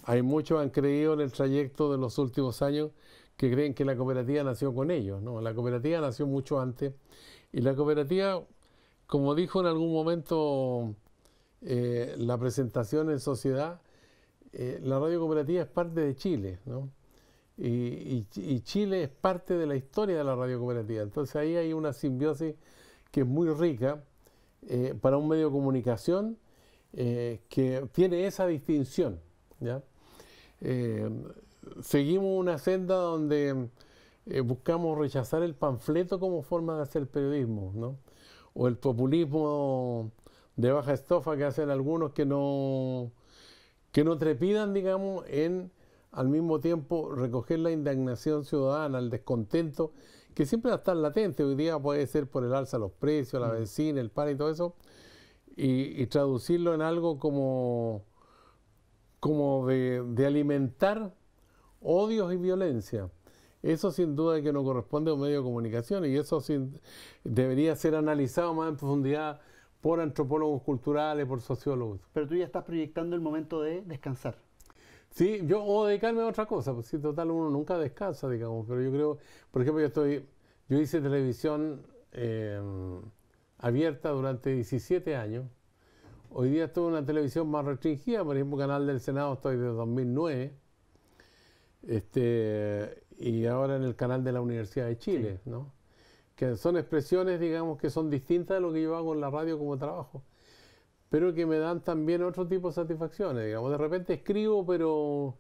hay muchos han creído en el trayecto de los últimos años que creen que la cooperativa nació con ellos, ¿no? La cooperativa nació mucho antes, y la cooperativa, como dijo en algún momento la presentación en Sociedad, la radio cooperativa es parte de Chile, ¿no? Y Chile es parte de la historia de la radio cooperativa. Entonces ahí hay una simbiosis que es muy rica para un medio de comunicación que tiene esa distinción, ¿ya? Seguimos una senda donde buscamos rechazar el panfleto como forma de hacer periodismo, ¿no? O el populismo de baja estofa que hacen algunos que no trepidan, digamos, en al mismo tiempo recoger la indignación ciudadana, el descontento, que siempre va a estar latente. Hoy día puede ser por el alza de los precios, la benzina, el pan y todo eso, y traducirlo en algo como de alimentar odios y violencia. Eso sin duda que no corresponde a un medio de comunicación, y eso debería ser analizado más en profundidad por antropólogos culturales, por sociólogos. Pero tú ya estás proyectando el momento de descansar. Sí, o dedicarme a otra cosa, pues sí, total, uno nunca descansa, digamos, pero yo creo, por ejemplo, yo hice televisión abierta durante 17 años. Hoy día estoy en una televisión más restringida, por ejemplo, Canal del Senado estoy desde 2009, y ahora en el canal de la Universidad de Chile, sí, ¿no? Que son expresiones, digamos, que son distintas de lo que yo hago en la radio como trabajo, pero que me dan también otro tipo de satisfacciones, digamos. De repente escribo, pero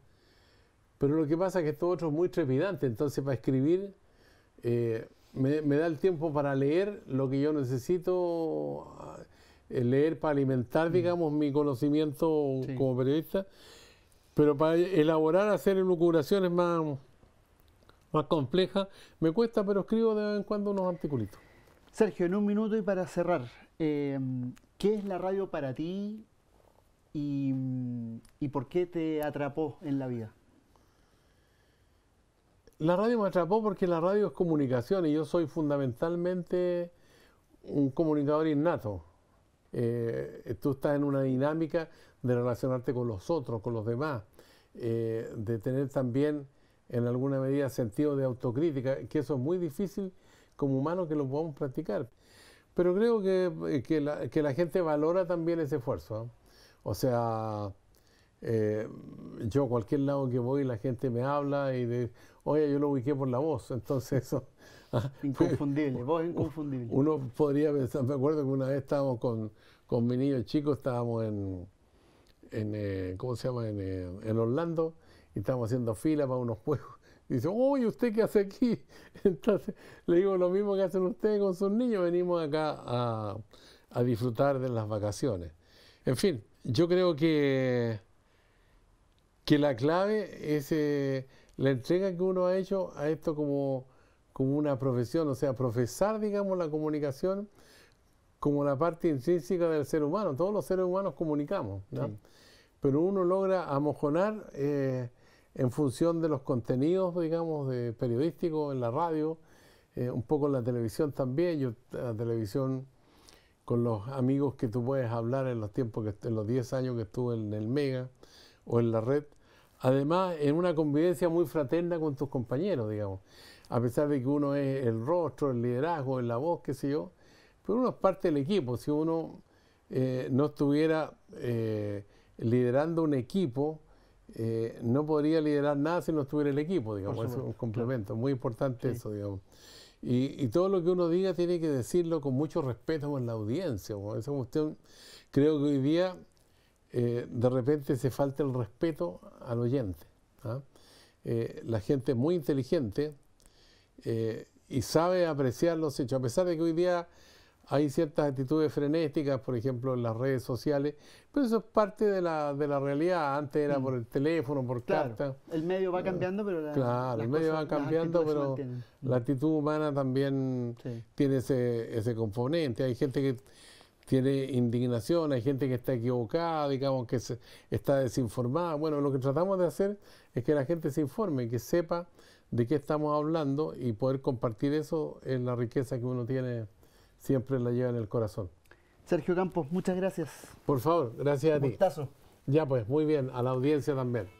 lo que pasa es que esto otro es muy trepidante, entonces para escribir me da el tiempo para leer lo que yo necesito leer para alimentar, digamos, mi conocimiento como periodista, pero para elaborar, hacer elucubraciones más complejas, me cuesta, pero escribo de vez en cuando unos articulitos. Sergio, en un minuto y para cerrar, ¿qué es la radio para ti y por qué te atrapó en la vida? La radio me atrapó porque la radio es comunicación y yo soy fundamentalmente un comunicador innato. Tú estás en una dinámica de relacionarte con los otros, con los demás, de tener también en alguna medida sentido de autocrítica, que eso es muy difícil como humanos que lo podamos practicar. Pero creo que la gente valora también ese esfuerzo, ¿eh? O sea, yo a cualquier lado que voy la gente me habla y oye, yo lo ubiqué por la voz, entonces eso... Inconfundible, voz inconfundible. Uno podría pensar, me acuerdo que una vez estábamos con mi niño chico, estábamos ¿cómo se llama? En Orlando, y estábamos haciendo fila para unos juegos. Y dice, oye, ¿usted qué hace aquí? Entonces le digo lo mismo que hacen ustedes con sus niños, venimos acá a disfrutar de las vacaciones. En fin, yo creo que la clave es la entrega que uno ha hecho a esto como una profesión, o sea, profesar, digamos, la comunicación como la parte intrínseca del ser humano. Todos los seres humanos comunicamos, ¿no? Sí. Pero uno logra amojonar en función de los contenidos, digamos, periodísticos en la radio, un poco en la televisión también. Yo la televisión, con los amigos que tú puedes hablar en los tiempos, en los 10 años que estuve en el Mega o en la red, además en una convivencia muy fraterna con tus compañeros, digamos. A pesar de que uno es el rostro, el liderazgo, la voz, qué sé yo, pero uno es parte del equipo. Si uno no estuviera liderando un equipo, no podría liderar nada si no estuviera el equipo, digamos. Eso es un complemento, muy importante, sí, eso, digamos. Y todo lo que uno diga tiene que decirlo con mucho respeto con la audiencia. Esa cuestión, creo que hoy día de repente se falta el respeto al oyente, ¿ah? La gente es muy inteligente y sabe apreciar los hechos, a pesar de que hoy día hay ciertas actitudes frenéticas, por ejemplo, en las redes sociales, pero eso es parte de la realidad. Antes era por el teléfono, por carta. El medio va cambiando, pero el medio va cambiando, pero la actitud humana también tiene ese componente. Hay gente tiene indignación, hay gente que está equivocada, digamos que está desinformada. Bueno, lo que tratamos de hacer es que la gente se informe, que sepa de qué estamos hablando y poder compartir eso en la riqueza que uno tiene, siempre la lleva en el corazón. Sergio Campos, muchas gracias. Por favor, gracias a ti. Un gustazo. Ya pues, muy bien, a la audiencia también.